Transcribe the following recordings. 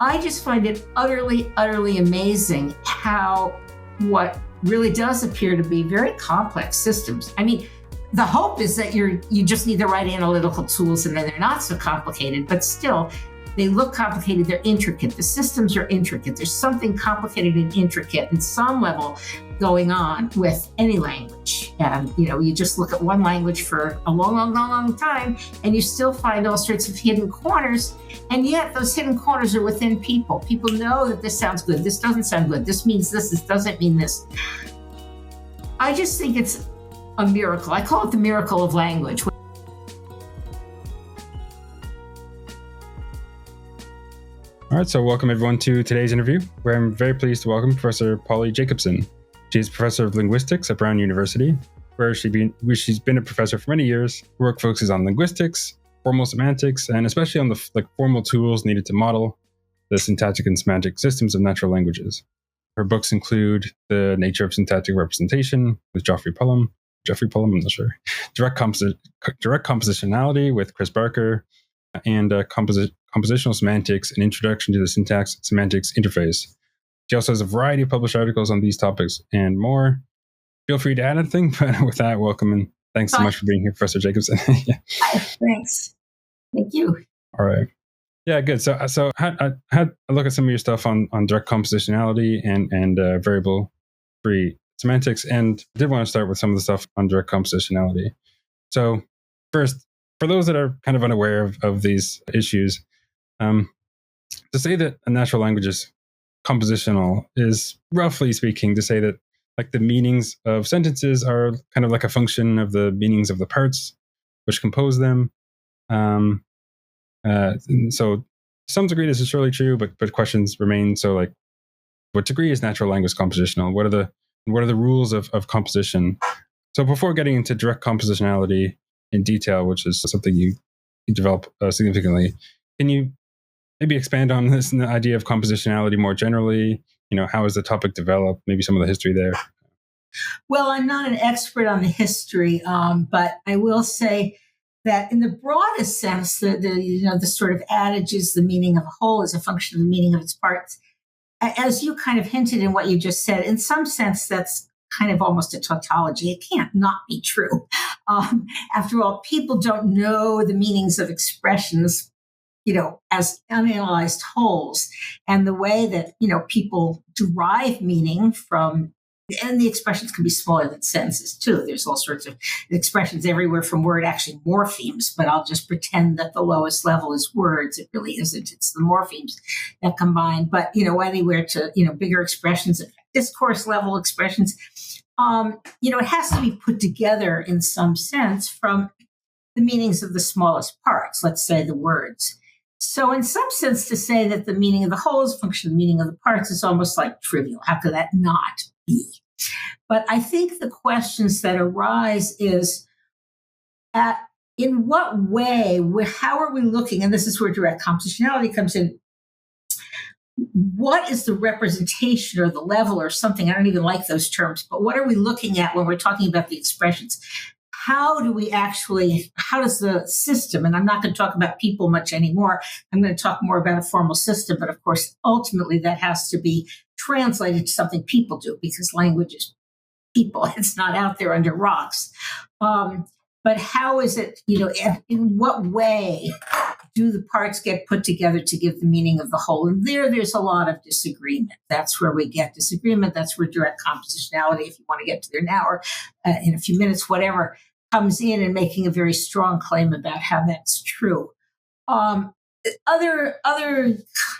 I just find it utterly, utterly amazing how what really does appear to be very complex systems. I mean, the hope is that you just need the right analytical tools and then they're not so complicated, but still, they look complicated, they're intricate. The systems are intricate. There's something complicated and intricate in some level going on with any language. And, you just look at one language for a long, long, long, long time, and you still find all sorts of hidden corners. And yet those hidden corners are within people. People know that this sounds good. This doesn't sound good. This means this doesn't mean this. I just think it's a miracle. I call it the miracle of language. All right, so welcome everyone to today's interview, where I'm very pleased to welcome Professor Polly Jacobson. She's Professor of Linguistics at Brown University, where she's been a professor for many years. Her work focuses on linguistics, formal semantics, and especially on the formal tools needed to model the syntactic and semantic systems of natural languages. Her books include The Nature of Syntactic Representation with Jeffrey Pullum, I'm not sure, Direct Compositionality with Chris Barker, and Compositional Semantics, an Introduction to the Syntax Semantics Interface. She also has a variety of published articles on these topics and more. Feel free to add anything, but with that, welcome and thanks so much for being here, Professor Jacobson. Yeah. Hi, thanks. Thank you. All right. Yeah, good. So I had a look at some of your stuff on direct compositionality and variable-free semantics, and I did want to start with some of the stuff on direct compositionality. So first, for those that are kind of unaware of these issues, to say that a natural language is compositional is, roughly speaking, to say that the meanings of sentences are kind of like a function of the meanings of the parts which compose them. So to some degree this is surely true, but questions remain. So what degree is natural language compositional? What are the rules of composition? So before getting into direct compositionality in detail, which is something you develop significantly, can you maybe expand on this and the idea of compositionality more generally? How has the topic developed? Maybe some of the history there. Well, I'm not an expert on the history, but I will say that in the broadest sense, the sort of adage is the meaning of a whole is a function of the meaning of its parts. As you kind of hinted in what you just said, in some sense, that's kind of almost a tautology. It can't not be true. After all, people don't know the meanings of expressions, as unanalyzed wholes. And the way that, people derive meaning from, and the expressions can be smaller than sentences too. There's all sorts of expressions everywhere from word, actually morphemes, but I'll just pretend that the lowest level is words. It really isn't. It's the morphemes that combine. But, anywhere to, bigger expressions, discourse level expressions, it has to be put together in some sense from the meanings of the smallest parts, let's say the words. So in some sense, to say that the meaning of the whole is a function of the meaning of the parts is almost like trivial. How could that not be? But I think the questions that arise is in what way, how are we looking, and this is where direct compositionality comes in, what is the representation or the level or something? I don't even like those terms, but what are we looking at when we're talking about the expressions? How does the system, and I'm not going to talk about people much anymore, I'm going to talk more about a formal system, but of course, ultimately that has to be translated to something people do because language is people. It's not out there under rocks. But how is it, in what way do the parts get put together to give the meaning of the whole? And there's a lot of disagreement. That's where we get disagreement. That's where direct compositionality, if you want to get to there now or in a few minutes, whatever, comes in and making a very strong claim about how that's true. Other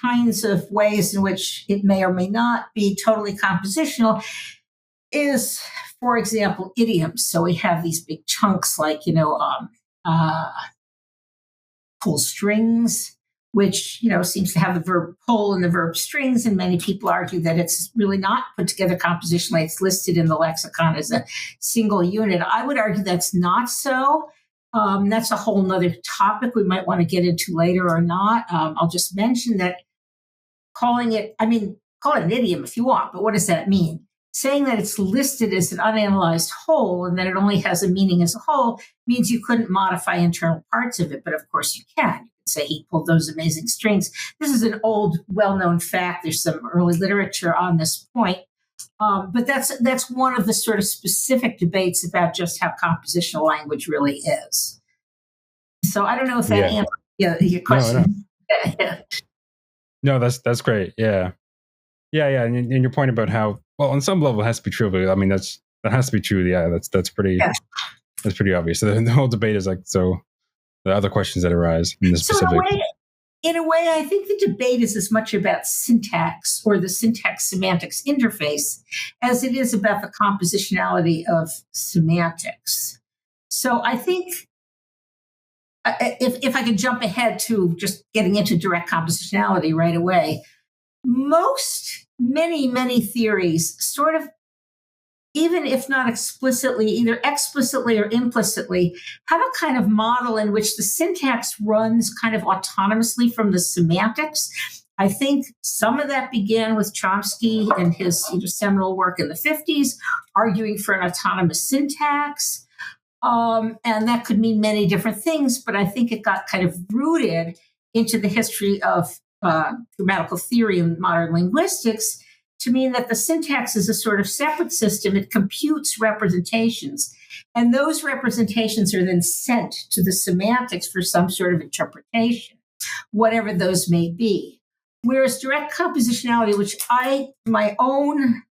kinds of ways in which it may or may not be totally compositional is, for example, idioms. So we have these big chunks like, pull strings, which, seems to have the verb pull and the verb strings. And many people argue that it's really not put together compositionally. It's listed in the lexicon as a single unit. I would argue that's not so. That's a whole nother topic we might want to get into later or not. I'll just mention that call it an idiom if you want, but what does that mean? Saying that it's listed as an unanalyzed whole and that it only has a meaning as a whole means you couldn't modify internal parts of it, but of course you can. You can say he pulled those amazing strings. This is an old, well-known fact. There's some early literature on this point. But that's one of the sort of specific debates about just how compositional language really is. So I don't know if that answers your question. No, that's great. Yeah. And your point about how, well, on some level it has to be true, but I mean, that has to be true. Yeah, that's pretty obvious. So the whole debate is like, so the other questions that arise in this specific. In a way, I think the debate is as much about syntax or the syntax-semantics interface as it is about the compositionality of semantics. So I think if I could jump ahead to just getting into direct compositionality right away, many theories sort of, even if not explicitly, either explicitly or implicitly, have a kind of model in which the syntax runs kind of autonomously from the semantics. I think some of that began with Chomsky and his seminal work in the 50s, arguing for an autonomous syntax. And that could mean many different things, but I think it got kind of rooted into the history of grammatical theory and modern linguistics to mean that the syntax is a sort of separate system. It computes representations, and those representations are then sent to the semantics for some sort of interpretation, whatever those may be. Whereas direct compositionality, which my own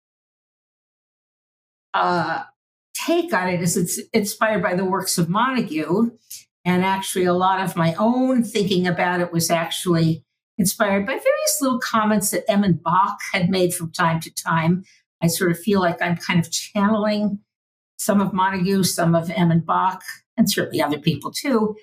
take on it is it's inspired by the works of Montague, and actually a lot of my own thinking about it was actually inspired by various little comments that Emin Bach had made from time to time. I sort of feel like I'm kind of channeling some of Montague, some of Emin Bach, and certainly other people too.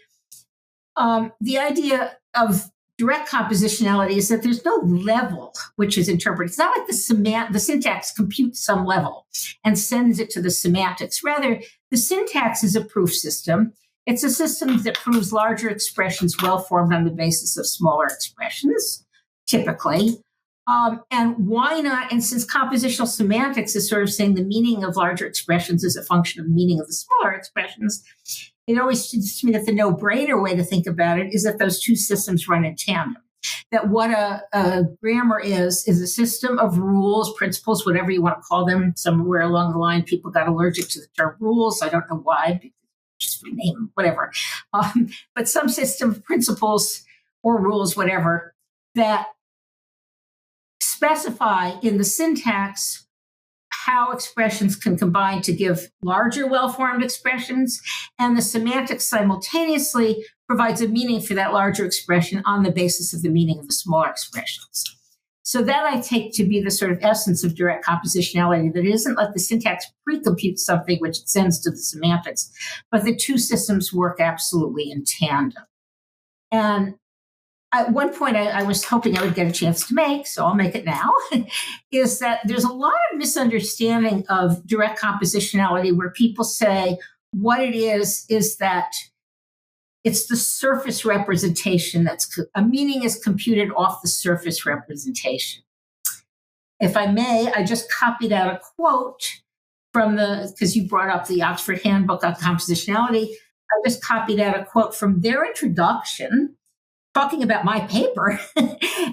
The idea of direct compositionality is that there's no level which is interpreted. It's not like the syntax computes some level and sends it to the semantics. Rather, the syntax is a proof system. It's a system that proves larger expressions well-formed on the basis of smaller expressions, typically. And why not? And since compositional semantics is sort of saying the meaning of larger expressions is a function of the meaning of the smaller expressions, it always seems to me that the no-brainer way to think about it is that those two systems run in tandem. That what a grammar is a system of rules, principles, whatever you want to call them. Somewhere along the line, people got allergic to the term rules. I don't know why. Just rename them, whatever. But some system of principles or rules, whatever, that specify in the syntax how expressions can combine to give larger, well-formed expressions, and the semantics simultaneously provides a meaning for that larger expression on the basis of the meaning of the smaller expressions. So that I take to be the sort of essence of direct compositionality, that it isn't like the syntax pre-computes something which it sends to the semantics, but the two systems work absolutely in tandem. And at one point I was hoping I would get a chance to make, so I'll make it now, is that there's a lot of misunderstanding of direct compositionality where people say what it is that it's the surface representation a meaning is computed off the surface representation. If I may, I just copied out a quote from because you brought up the Oxford Handbook on Compositionality. I just copied out a quote from their introduction talking about my paper.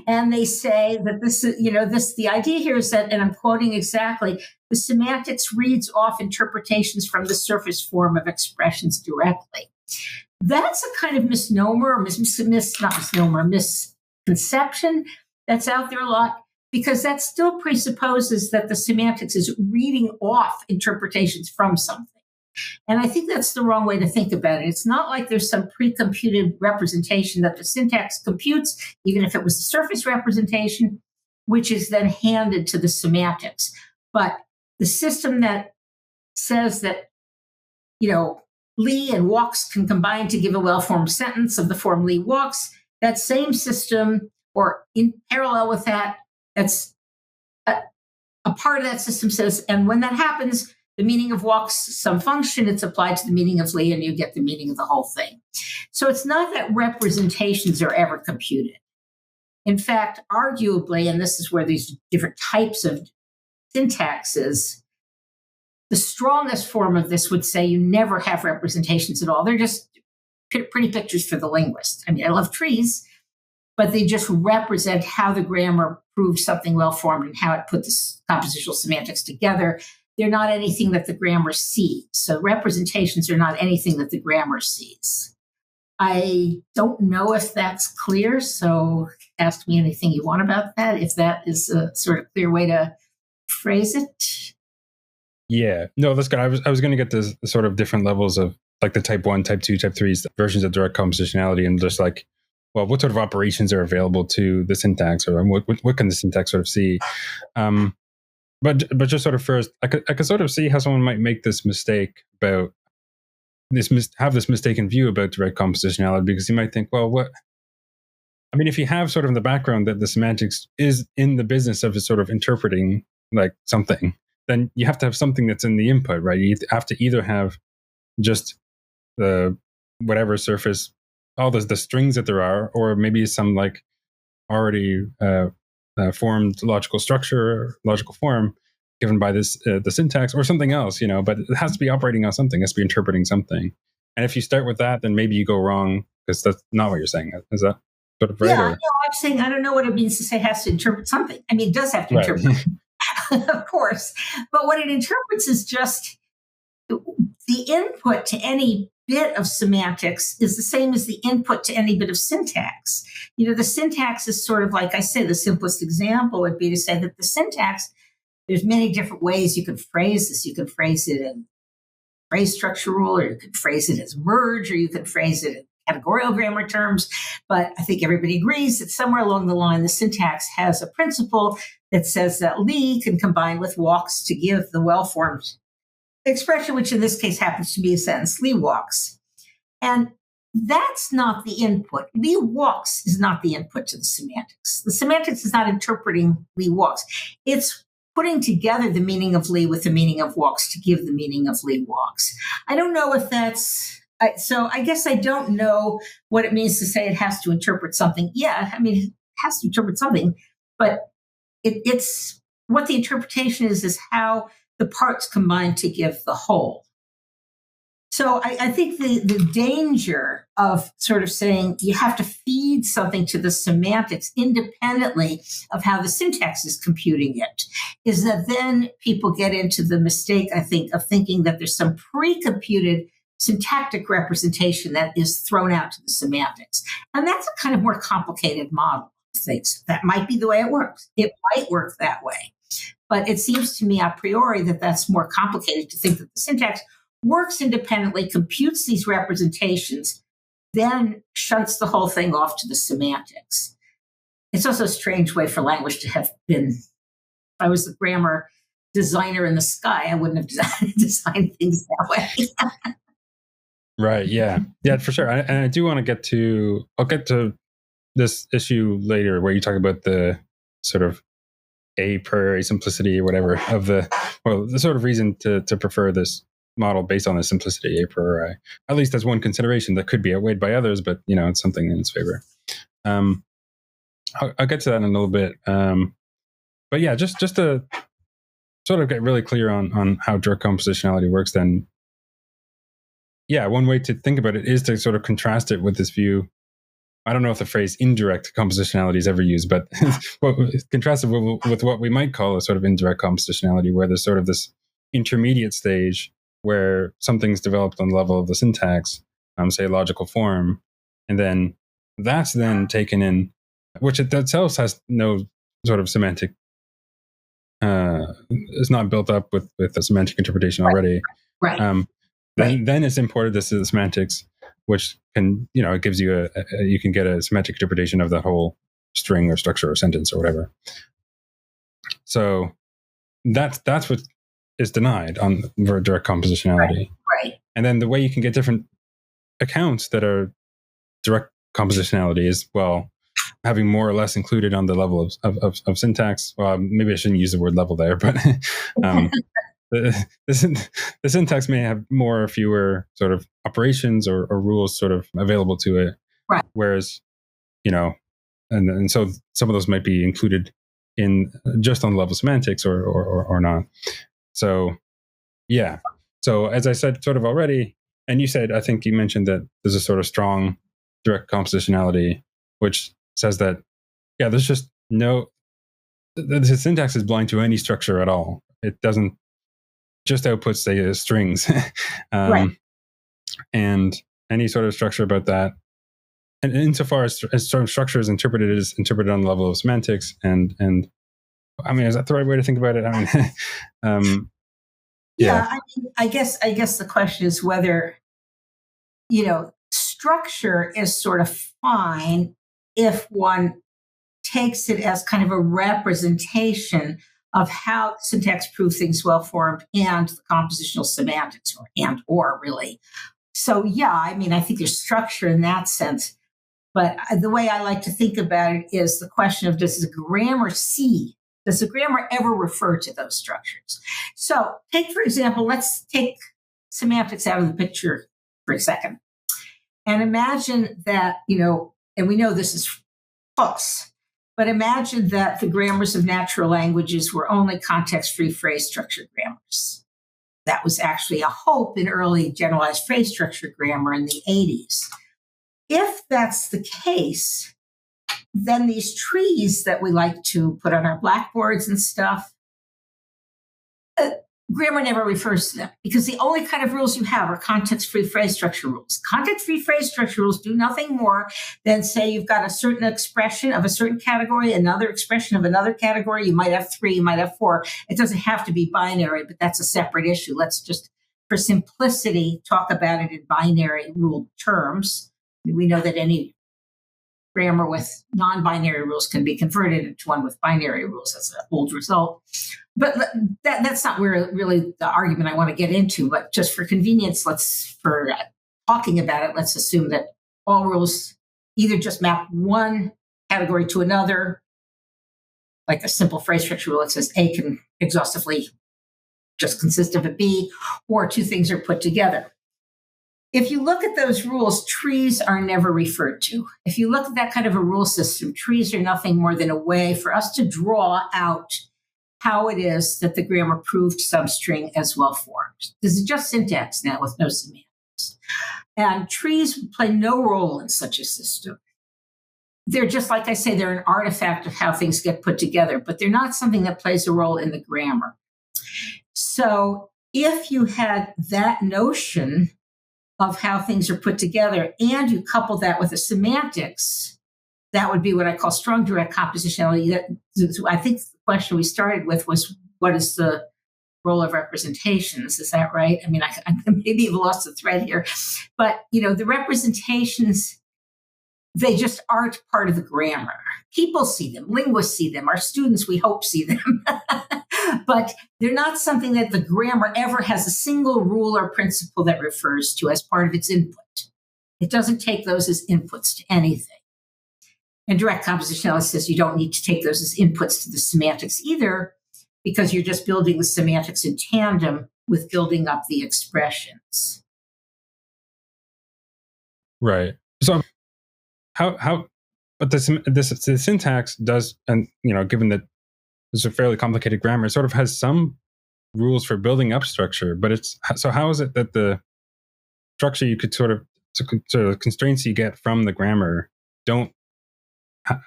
And they say that the idea here is that, and I'm quoting exactly, the semantics reads off interpretations from the surface form of expressions directly. That's a kind of misnomer, misconception that's out there a lot, because that still presupposes that the semantics is reading off interpretations from something. And I think that's the wrong way to think about it. It's not like there's some pre-computed representation that the syntax computes, even if it was the surface representation, which is then handed to the semantics. But the system that says that, Lee and walks can combine to give a well-formed sentence of the form Lee walks, that same system, or in parallel with that, that's a part of that system says, and when that happens, the meaning of walks some function, it's applied to the meaning of Lee, and you get the meaning of the whole thing. So it's not that representations are ever computed. In fact, arguably, and this is where these different types of syntaxes, the strongest form of this would say you never have representations at all. They're just pretty pictures for the linguist. I mean, I love trees, but they just represent how the grammar proved something well-formed and how it put the compositional semantics together. They're not anything that the grammar sees. So representations are not anything that the grammar sees. I don't know if that's clear, so ask me anything you want about that, if that is a sort of clear way to phrase it. Yeah, no, that's good. I was going to get the sort of different levels of like the type 1, type 2, type 3 versions of direct compositionality, and just like, well, what sort of operations are available to the syntax, or what can the syntax sort of see? But just sort of first, I could sort of see how someone might make this mistake about have this mistaken view about direct compositionality, because you might think, well, what? I mean, if you have sort of in the background that the semantics is in the business of sort of interpreting like something, then you have to have something that's in the input, right? You have to either have just the whatever surface, all the strings that there are, or maybe some like already formed logical structure, logical form given by this the syntax, or something else, but it has to be operating on something, it has to be interpreting something. And if you start with that, then maybe you go wrong, because that's not what you're saying. Is that sort of right? Yeah, I'm saying I don't know what it means to say it has to interpret something. I mean, it does have to interpret, of course. But what it interprets is just the input to any bit of semantics is the same as the input to any bit of syntax. The syntax is sort of like I say, the simplest example would be to say that the syntax, there's many different ways you can phrase this. You can phrase it in phrase structure rule, or you could phrase it as merge, or you could phrase it in categorical grammar terms. But I think everybody agrees that somewhere along the line, the syntax has a principle that says that Lee can combine with walks to give the well-formed expression, which in this case happens to be a sentence, Lee walks. And that's not the input. Lee walks is not the input to the semantics. The semantics is not interpreting Lee walks. It's putting together the meaning of Lee with the meaning of walks to give the meaning of Lee walks. I don't know if that's, so I guess I don't know what it means to say it has to interpret something. Yeah, I mean, it has to interpret something, but it's what the interpretation is how the parts combine to give the whole. So I think the danger of sort of saying you have to feed something to the semantics independently of how the syntax is computing it is that then people get into the mistake, I think, of thinking that there's some pre-computed syntactic representation that is thrown out to the semantics. And that's a kind of more complicated model of things. That might be the way it works. It might work that way. But it seems to me a priori that that's more complicated to think that the syntax works independently, computes these representations, then shunts the whole thing off to the semantics. It's also a strange way for language to have been. If I was the grammar designer in the sky, I wouldn't have designed things that way. Right. Yeah. Yeah, for sure. And I do want to I'll get to this issue later where you talk about the sort of a priori simplicity or whatever of the sort of reason to prefer this model based on the simplicity a priori. At least that's one consideration that could be outweighed by others, but it's something in its favor. I'll get to that in a little bit. But yeah, just to sort of get really clear on how direct compositionality works, then yeah, one way to think about it is to sort of contrast it with this view. I don't know if the phrase indirect compositionality is ever used, but contrasted with what we might call a sort of indirect compositionality, where there's sort of this intermediate stage where something's developed on the level of the syntax, say logical form, and then that's then taken in, which it itself has no sort of semantic, it's not built up with a semantic interpretation already. Right. Then it's imported this to the semantics, which can, it gives you you can get a semantic interpretation of the whole string or structure or sentence or whatever. So that's what is denied on direct compositionality. Right. And then the way you can get different accounts that are direct compositionality is, well, having more or less included on the level of syntax. Well, maybe I shouldn't use the word level there, but the syntax may have more or fewer sort of operations or rules sort of available to it. Right. Whereas, and so some of those might be included in just on the level of semantics or not. So, yeah. So as I said sort of already, And you said, I think you mentioned that there's a sort of strong direct compositionality, which says that, yeah, there's just the syntax is blind to any structure at all. It doesn't just outputs, say, strings. Right. And any sort of structure about that. And insofar as sort of structure is interpreted on the level of semantics, and I mean, is that the right way to think about it? I mean, yeah. I guess the question is whether, structure is sort of fine if one takes it as kind of a representation of how syntax prove things well formed and the compositional semantics, or really. So yeah, I mean, I think there's structure in that sense. But the way I like to think about it is the question of, does the grammar ever refer to those structures? So take, for example, let's take semantics out of the picture for a second. And imagine that, and we know this is false, but imagine that the grammars of natural languages were only context-free phrase structure grammars. That was actually a hope in early generalized phrase structure grammar in the 80s. If that's the case, then these trees that we like to put on our blackboards and stuff, grammar never refers to them, because the only kind of rules you have are context-free phrase structure rules. Context-free phrase structure rules do nothing more than say you've got a certain expression of a certain category, another expression of another category. You might have 3, you might have 4. It doesn't have to be binary, but that's a separate issue. Let's just, for simplicity, talk about it in binary rule terms. We know that any grammar with non-binary rules can be converted into one with binary rules as an old result. But that's not really the argument I want to get into. But just for convenience, for talking about it, let's assume that all rules either just map one category to another, like a simple phrase structure rule that says A can exhaustively just consist of a B, or two things are put together. If you look at those rules, trees are never referred to. If you look at that kind of a rule system, trees are nothing more than a way for us to draw out how it is that the grammar proved some string as well formed. This is just syntax now with no semantics. And trees play no role in such a system. They're just, like I say, they're an artifact of how things get put together, but they're not something that plays a role in the grammar. So if you had that notion of how things are put together, and you couple that with the semantics, that would be what I call strong direct compositionality. I think the question we started with was, what is the role of representations? Is that right? I mean, I maybe have lost the thread here, but the representations, they just aren't part of the grammar. People see them, linguists see them, our students, we hope, see them. But they're not something that the grammar ever has a single rule or principle that refers to as part of its input. It doesn't take those as inputs to anything. And direct compositionality says you don't need to take those as inputs to the semantics either, because you're just building the semantics in tandem with building up the expressions. Right. So but the syntax does, and given that it's a fairly complicated grammar, it sort of has some rules for building up structure, but so how is it that the structure you could sort of constraints you get from the grammar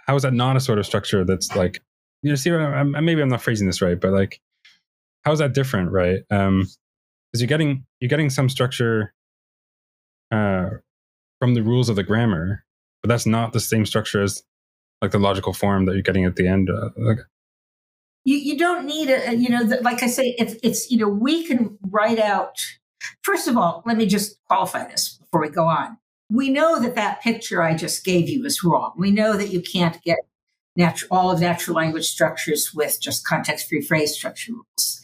how is that not a sort of structure that's like, see what maybe I'm not phrasing this right, but like, how is that different, right? Because you're getting some structure from the rules of the grammar, but that's not the same structure as like the logical form that you're getting at the end. You don't need like I say, it's we can write out. First of all, let me just qualify this before we go on. We know that picture I just gave you is wrong. We know that you can't get all of natural language structures with just context-free phrase structure rules.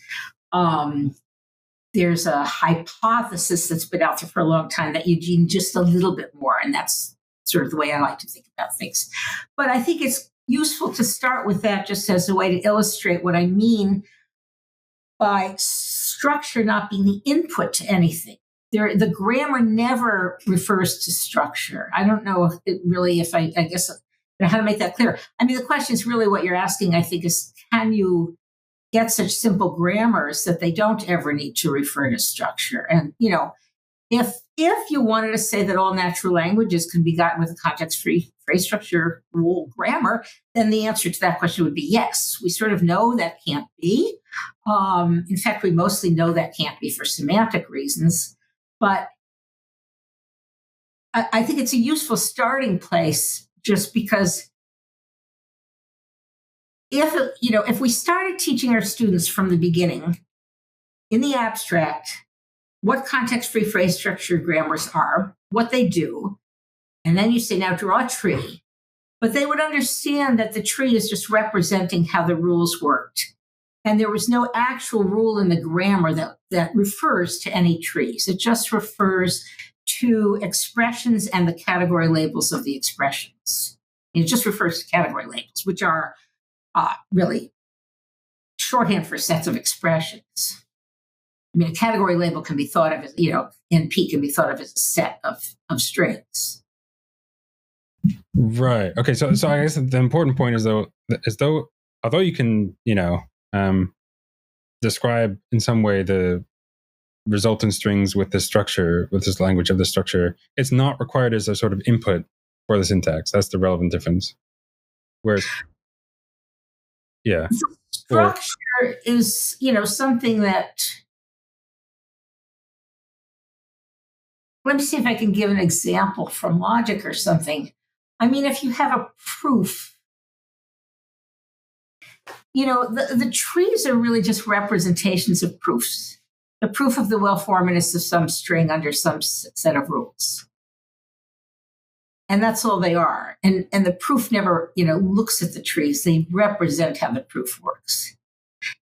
There's a hypothesis that's been out there for a long time that you need just a little bit more, and that's sort of the way I like to think about things. But I think it's useful to start with that just as a way to illustrate what I mean by structure not being the input to anything. The grammar never refers to structure. I don't know if I guess how to make that clear. I mean, the question is really what you're asking, I think, is can you get such simple grammars that they don't ever need to refer to structure? And, if you wanted to say that all natural languages can be gotten with a context-free phrase structure rule grammar, then the answer to that question would be yes. We sort of know that can't be. In fact, we mostly know that can't be for semantic reasons. But I think it's a useful starting place, just because if we started teaching our students from the beginning in the abstract what context-free phrase structure grammars are, what they do, and then you say, now draw a tree, but they would understand that the tree is just representing how the rules worked. And there was no actual rule in the grammar that refers to any trees. It just refers to expressions and the category labels of the expressions. It just refers to category labels, which are really shorthand for sets of expressions. I mean, a category label can be thought of as, NP can be thought of as a set of strings. Right. Okay. So I guess the important point is although you can, describe in some way the resultant strings with this structure, with this language of the structure, it's not required as a sort of input for the syntax. That's the relevant difference. Whereas, yeah. Structure is, something that, let me see if I can give an example from logic or something. I mean, if you have a proof, the trees are really just representations of proofs. The proof of the well-formedness of some string under some set of rules. And that's all they are. And the proof never, looks at the trees. They represent how the proof works.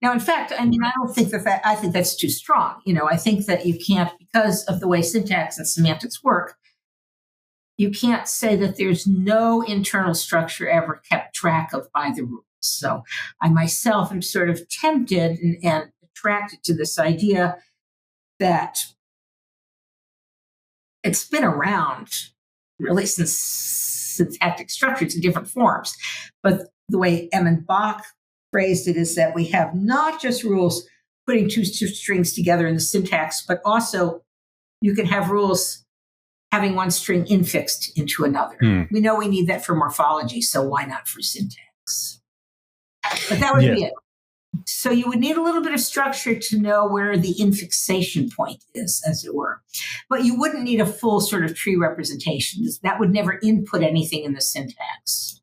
Now, in fact, I don't think I think that's too strong. I think that you can't, because of the way syntax and semantics work, you can't say that there's no internal structure ever kept track of by the rules. So I myself am sort of tempted and attracted to this idea that it's been around really since syntactic structures in different forms. But the way Emmon Bach phrased it is that we have not just rules putting two strings together in the syntax, but also you can have rules having one string infixed into another. We know we need that for morphology, so why not for syntax? But that would be it. So you would need a little bit of structure to know where the infixation point is, as it were. But you wouldn't need a full sort of tree representation. That would never input anything in the syntax.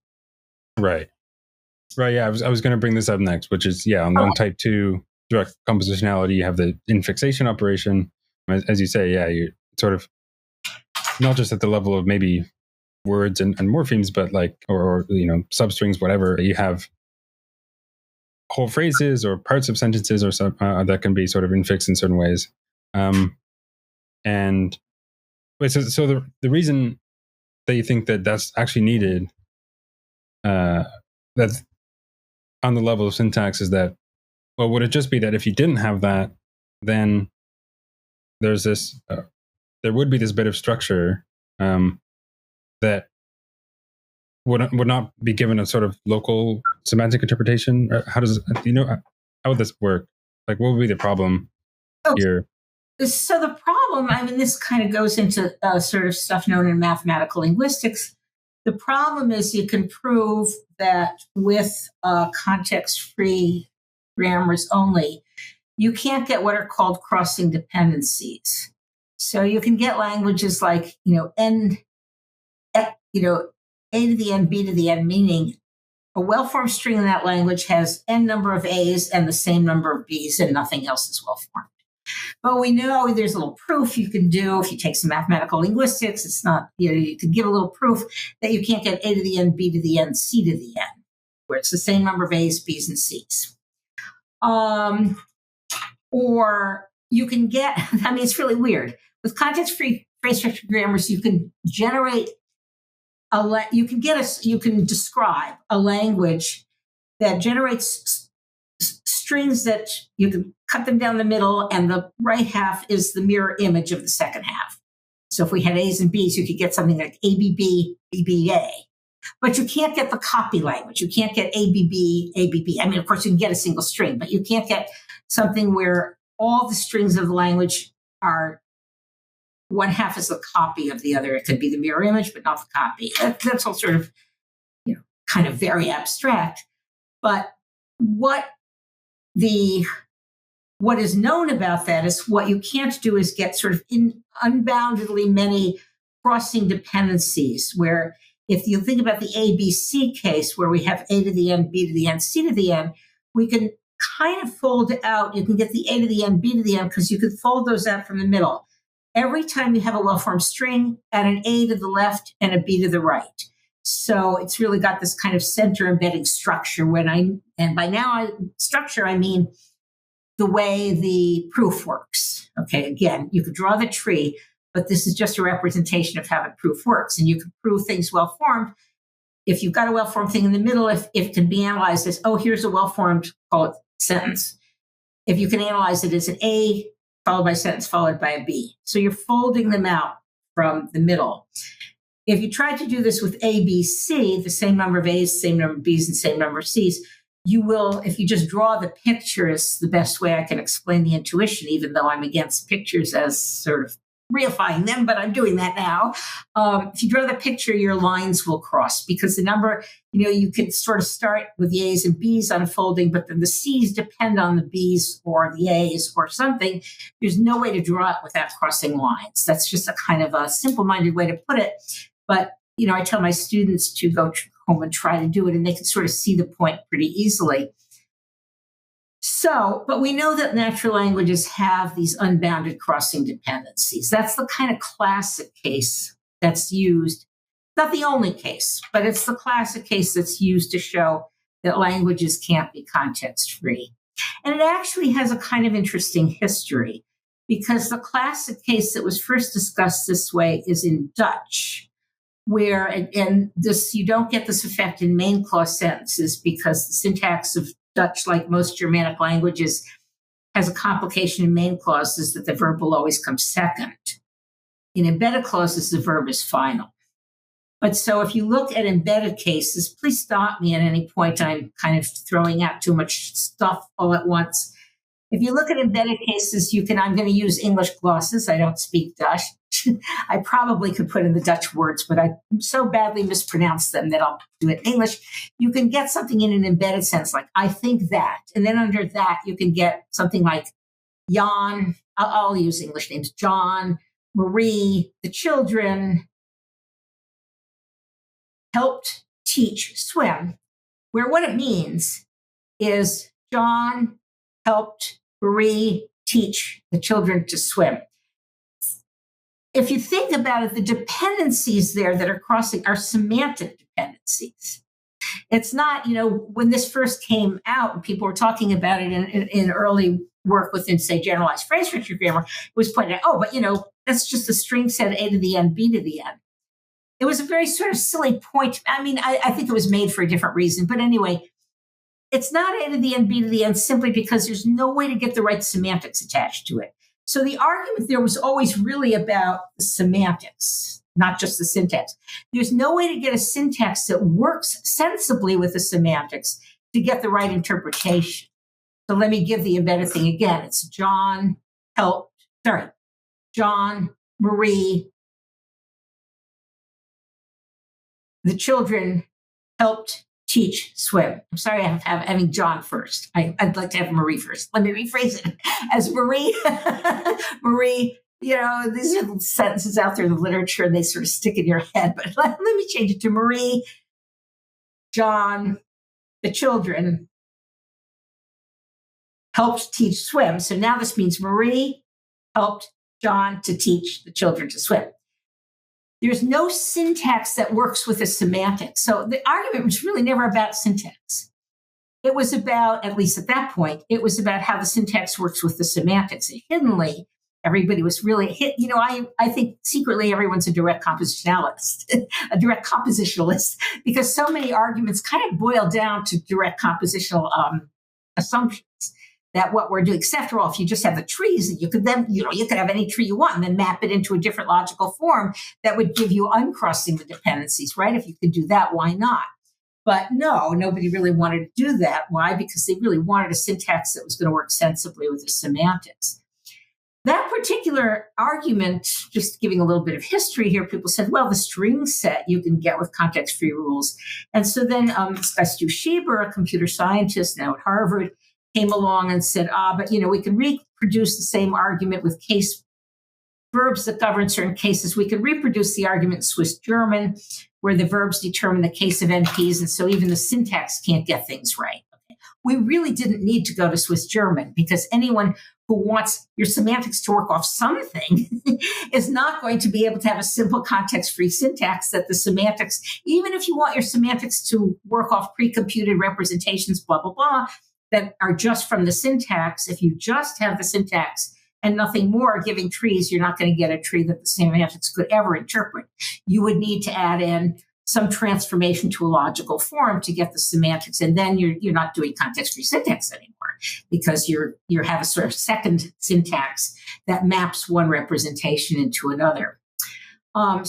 Right. Right. Yeah. I was going to bring this up next, which is, on type 2 direct compositionality, you have the infixation operation. As you say, you're sort of not just at the level of maybe words and morphemes, but or substrings, whatever. You have whole phrases or parts of sentences or that can be sort of infixed in certain ways. So the reason that you think that that's actually needed, that's on the level of syntax, is that, well, would it just be that if you didn't have that, then there's this, there would be this bit of structure that would not be given a sort of local semantic interpretation? How would this work? What would be the problem here? So the problem, this kind of goes into sort of stuff known in mathematical linguistics. The problem is you can prove that with context-free grammars only, you can't get what are called crossing dependencies. So you can get languages like, A to the N, B to the N, meaning a well-formed string in that language has N number of A's and the same number of B's, and nothing else is well-formed. But we know there's a little proof you can do if you take some mathematical linguistics. It's not, you can give a little proof that you can't get A to the N, B to the N, C to the N, where it's the same number of A's, B's, and C's. Or you can get, it's really weird. With context-free phrase structure grammars, you can generate you can describe a language that generates strings that you can cut them down the middle, and the right half is the mirror image of the second half. So if we had A's and B's, you could get something like ABB, BBA. But you can't get the copy language. You can't get ABB, ABB. Of course, you can get a single string, but you can't get something where all the strings of the language are one half is a copy of the other. It could be the mirror image, but not the copy. That's all sort of, kind of very abstract. But what is known about that is what you can't do is get sort of unboundedly many crossing dependencies, where if you think about the ABC case, where we have A to the N, B to the N, C to the N, we can kind of fold out. You can get the A to the N, B to the N, because you could fold those out from the middle. Every time you have a well-formed string, add an A to the left and a B to the right. So it's really got this kind of center embedding structure. And by now structure, I mean the way the proof works. Okay, again, you could draw the tree, but this is just a representation of how the proof works. And you can prove things well-formed. If you've got a well-formed thing in the middle, if it can be analyzed as, here's a well-formed, call it sentence. If you can analyze it as an A followed by a sentence followed by a B. So you're folding them out from the middle. If you try to do this with A, B, C, the same number of A's, same number of B's, and same number of C's, you will, if you just draw the picture, is the best way I can explain the intuition, even though I'm against pictures as sort of reifying them, but I'm doing that now. If you draw the picture, your lines will cross, because the number, you can sort of start with the A's and B's unfolding, but then the C's depend on the B's or the A's or something. There's no way to draw it without crossing lines. That's just a kind of a simple-minded way to put it. But, I tell my students to go home and try to do it, and they can sort of see the point pretty easily. So, but we know that natural languages have these unbounded crossing dependencies. That's the kind of classic case that's used. Not the only case, but it's the classic case that's used to show that languages can't be context-free. And it actually has a kind of interesting history, because the classic case that was first discussed this way is in Dutch, where, and this, you don't get this effect in main clause sentences, because the syntax of Dutch, like most Germanic languages, has a complication in main clauses that the verb will always come second. In embedded clauses, the verb is final. But so if you look at embedded cases, please stop me at any point. I'm kind of throwing out too much stuff all at once. If you look at embedded cases, I'm going to use English glosses. I don't speak Dutch. I probably could put in the Dutch words, but I so badly mispronounce them that I'll do it in English. You can get something in an embedded sense, like I think that. And then under that, you can get something like Jan, I'll use English names, John, Marie, the children helped teach swim, where what it means is John helped Marie teach the children to swim. If you think about it, the dependencies there that are crossing are semantic dependencies. It's not, when this first came out and people were talking about it in early work within, say, generalized phrase structure grammar, it was pointed out, but that's just a string set A to the N, B to the N. It was a very sort of silly point. I mean, I think it was made for a different reason, but anyway, it's not A to the N, B to the N, simply because there's no way to get the right semantics attached to it. So the argument there was always really about the semantics, not just the syntax. There's no way to get a syntax that works sensibly with the semantics to get the right interpretation. So let me give the embedded thing again. It's John, Marie, the children helped teach swim. I'm sorry, I'm having John first. I'd like to have Marie first. Let me rephrase it as Marie. Marie, these are sentences out there in the literature and they sort of stick in your head, but let me change it to Marie, John, the children helped teach swim. So now this means Marie helped John to teach the children to swim. There's no syntax that works with the semantics. So the argument was really never about syntax. It was about, at least at that point, it was about how the syntax works with the semantics. And hiddenly, everybody was really hit. I think secretly everyone's a direct compositionalist, because so many arguments kind of boil down to direct compositional assumptions. That what we're doing, except for all, if you just have the trees, you could then, you could have any tree you want and then map it into a different logical form that would give you uncrossing the dependencies, right? If you could do that, why not? But no, nobody really wanted to do that. Why? Because they really wanted a syntax that was going to work sensibly with the semantics. that particular argument, just giving a little bit of history here, people said, well, the string set you can get with context-free rules. And so then this guy, Stu Schieber, a computer scientist now at Harvard, came along and said, but, we can reproduce the same argument with case verbs that govern certain cases. We can reproduce the argument in Swiss German, where the verbs determine the case of NPs, and so even the syntax can't get things right. Okay. We really didn't need to go to Swiss German, because anyone who wants your semantics to work off something is not going to be able to have a simple context-free syntax that the semantics, even if you want your semantics to work off pre-computed representations, blah, blah, blah, that are just from the syntax. If you just have the syntax and nothing more giving trees, you're not going to get a tree that the semantics could ever interpret. You would need to add in some transformation to a logical form to get the semantics, and then you're not doing context-free syntax anymore, because you have a sort of second syntax that maps one representation into another. Right,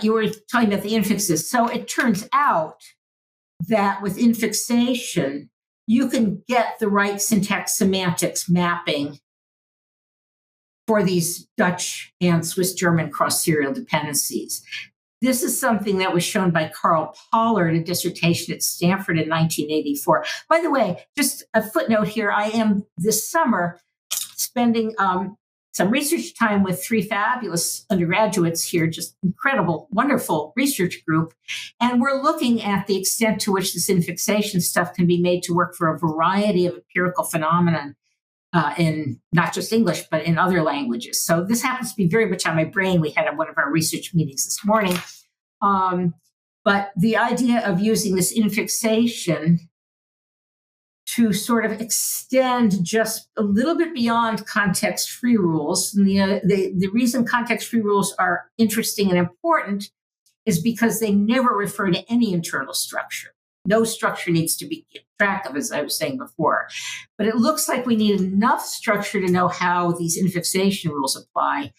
you were talking about the infixes. So it turns out that with infixation, you can get the right syntax semantics mapping for these Dutch and Swiss German cross-serial dependencies. This is something that was shown by Carl Pollard, a dissertation at Stanford in 1984. By the way, just a footnote here, I am this summer spending some research time with three fabulous undergraduates here, just incredible, wonderful research group. And we're looking at the extent to which this infixation stuff can be made to work for a variety of empirical phenomena in not just English, but in other languages. So this happens to be very much on my brain. We had one of our research meetings this morning. But the idea of using this infixation to sort of extend just a little bit beyond context-free rules. And the reason context-free rules are interesting and important is because they never refer to any internal structure. No structure needs to be kept track of, as I was saying before. But it looks like we need enough structure to know how these infixation rules apply.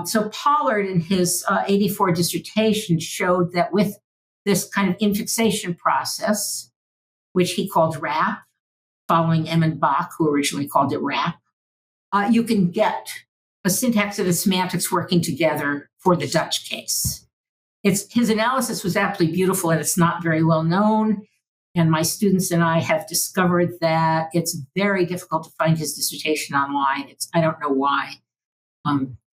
So Pollard, in his 84 dissertation, showed that with this kind of infixation process, which he called RAP, following Emmon Bach, who originally called it RAP, you can get a syntax and a semantics working together for the Dutch case. His analysis was absolutely beautiful, and it's not very well known. And my students and I have discovered that it's very difficult to find his dissertation online. I don't know why.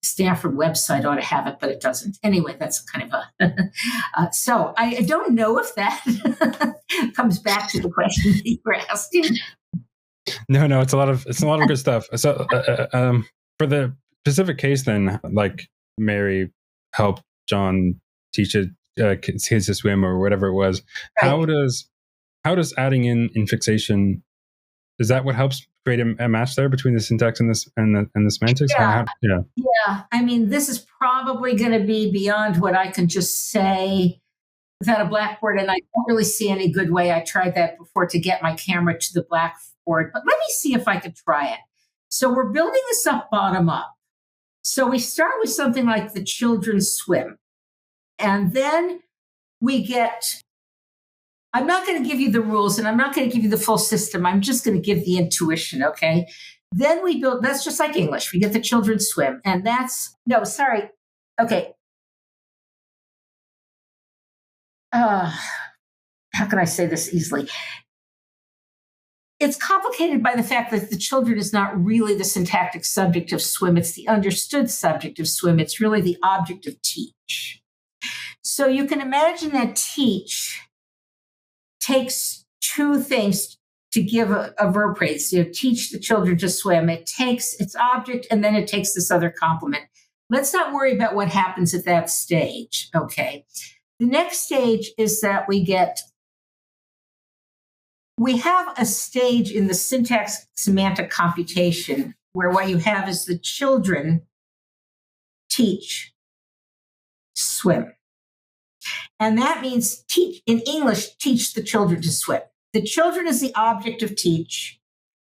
Stanford website ought to have it, but it doesn't. Anyway, that's kind of a... so I don't know if that comes back to the question that you were asking. No, it's a lot of good stuff. So for the specific case, then, like Mary helped John teach kids to swim or whatever it was. Right. How does adding in infixation, is that what helps create a match there between the syntax and the semantics? Yeah. I mean, this is probably going to be beyond what I can just say without a blackboard, and I don't really see any good way. I tried that before to get my camera to the blackboard, but let me see if I could try it. So we're building this up bottom up. So we start with something like the children swim, and then we get... I'm not going to give you the rules, and I'm not going to give you the full system. I'm just going to give the intuition, okay? Then we build, that's just like English. We get the children swim, and okay. How can I say this easily? It's complicated by the fact that the children is not really the syntactic subject of swim. It's the understood subject of swim. It's really the object of teach. So you can imagine that teach takes two things to give a verb phrase. Teach the children to swim. It takes its object, and then it takes this other complement. Let's not worry about what happens at that stage, okay? The next stage is that we have a stage in the syntax semantic computation where what you have is the children teach swim. And that means teach, in English, teach the children to swim. The children is the object of teach.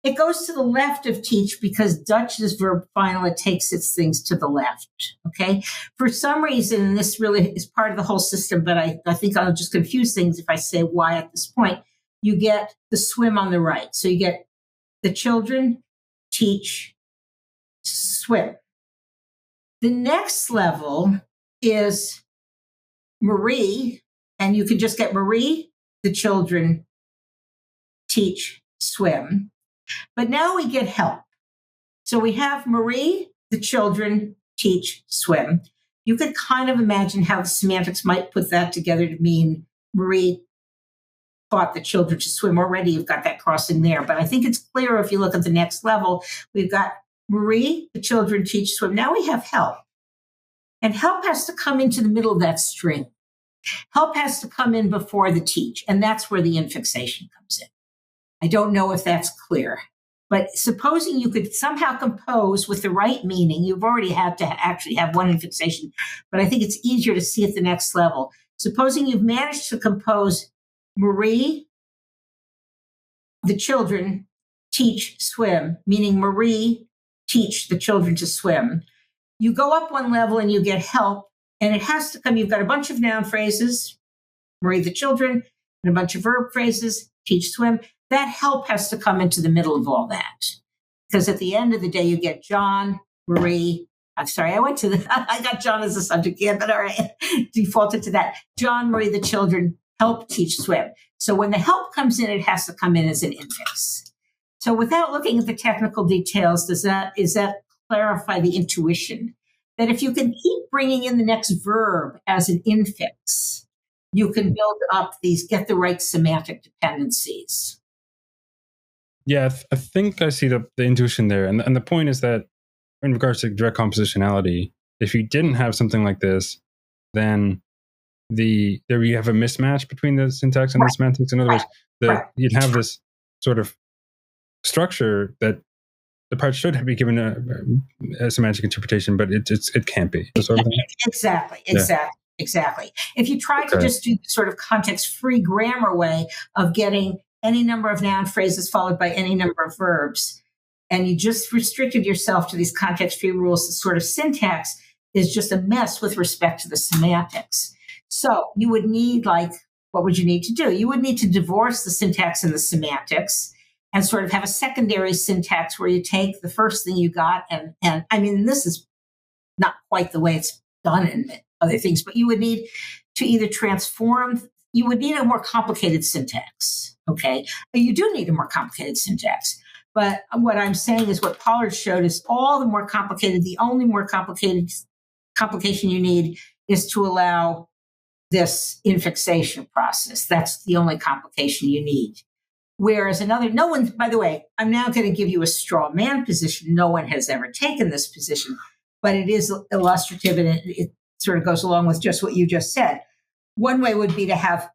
It goes to the left of teach because Dutch is verb final. It takes its things to the left, okay? For some reason, and this really is part of the whole system, but I think I'll just confuse things if I say why at this point, you get the swim on the right. So you get the children teach swim. The next level is Marie, and you can just get Marie, the children teach swim. But now we get help. So we have Marie, the children teach swim. You could kind of imagine how the semantics might put that together to mean Marie taught the children to swim. Already you've got that crossing there. But I think it's clearer if you look at the next level. We've got Marie, the children teach swim. Now we have help. And help has to come into the middle of that string. Help has to come in before the teach. And that's where the infixation comes in. I don't know if that's clear. But supposing you could somehow compose with the right meaning, you've already had to actually have one infixation, but I think it's easier to see at the next level. Supposing you've managed to compose Marie, the children teach swim, meaning Marie teach the children to swim. You go up one level and you get help, and it has to come. You've got a bunch of noun phrases, Marie, the children, and a bunch of verb phrases, teach swim. That help has to come into the middle of all that. Because at the end of the day, you get John, Marie. I'm sorry, I got John as a subject here, but all right, defaulted to that. John, Marie, the children help teach swim. So when the help comes in, it has to come in as an infix. So without looking at the technical details, is that clarify the intuition? That if you can keep bringing in the next verb as an infix, you can build up get the right semantic dependencies. Yeah, I think I see the intuition there. And the point is that in regards to direct compositionality, if you didn't have something like this, then there you have a mismatch between the syntax and the semantics. In other words, you'd have this sort of structure that the part should be given a semantic interpretation, but it can't be. Sort of Exactly. If you try to just do the sort of context-free grammar way of getting any number of noun phrases followed by any number of verbs, and you just restricted yourself to these context-free rules, the sort of syntax is just a mess with respect to the semantics. So you would need, what would you need to do? You would need to divorce the syntax and the semantics and sort of have a secondary syntax where you take the first thing you got and I mean, this is not quite the way it's done in other things, but you would need to either you would need a more complicated syntax, okay? You do need a more complicated syntax, but what I'm saying is what Pollard showed is all the more complicated, the only more complication you need is to allow this infixation process. That's the only complication you need. Whereas no one, by the way, I'm now going to give you a straw man position. No one has ever taken this position, but it is illustrative and it sort of goes along with just what you just said. One way would be to have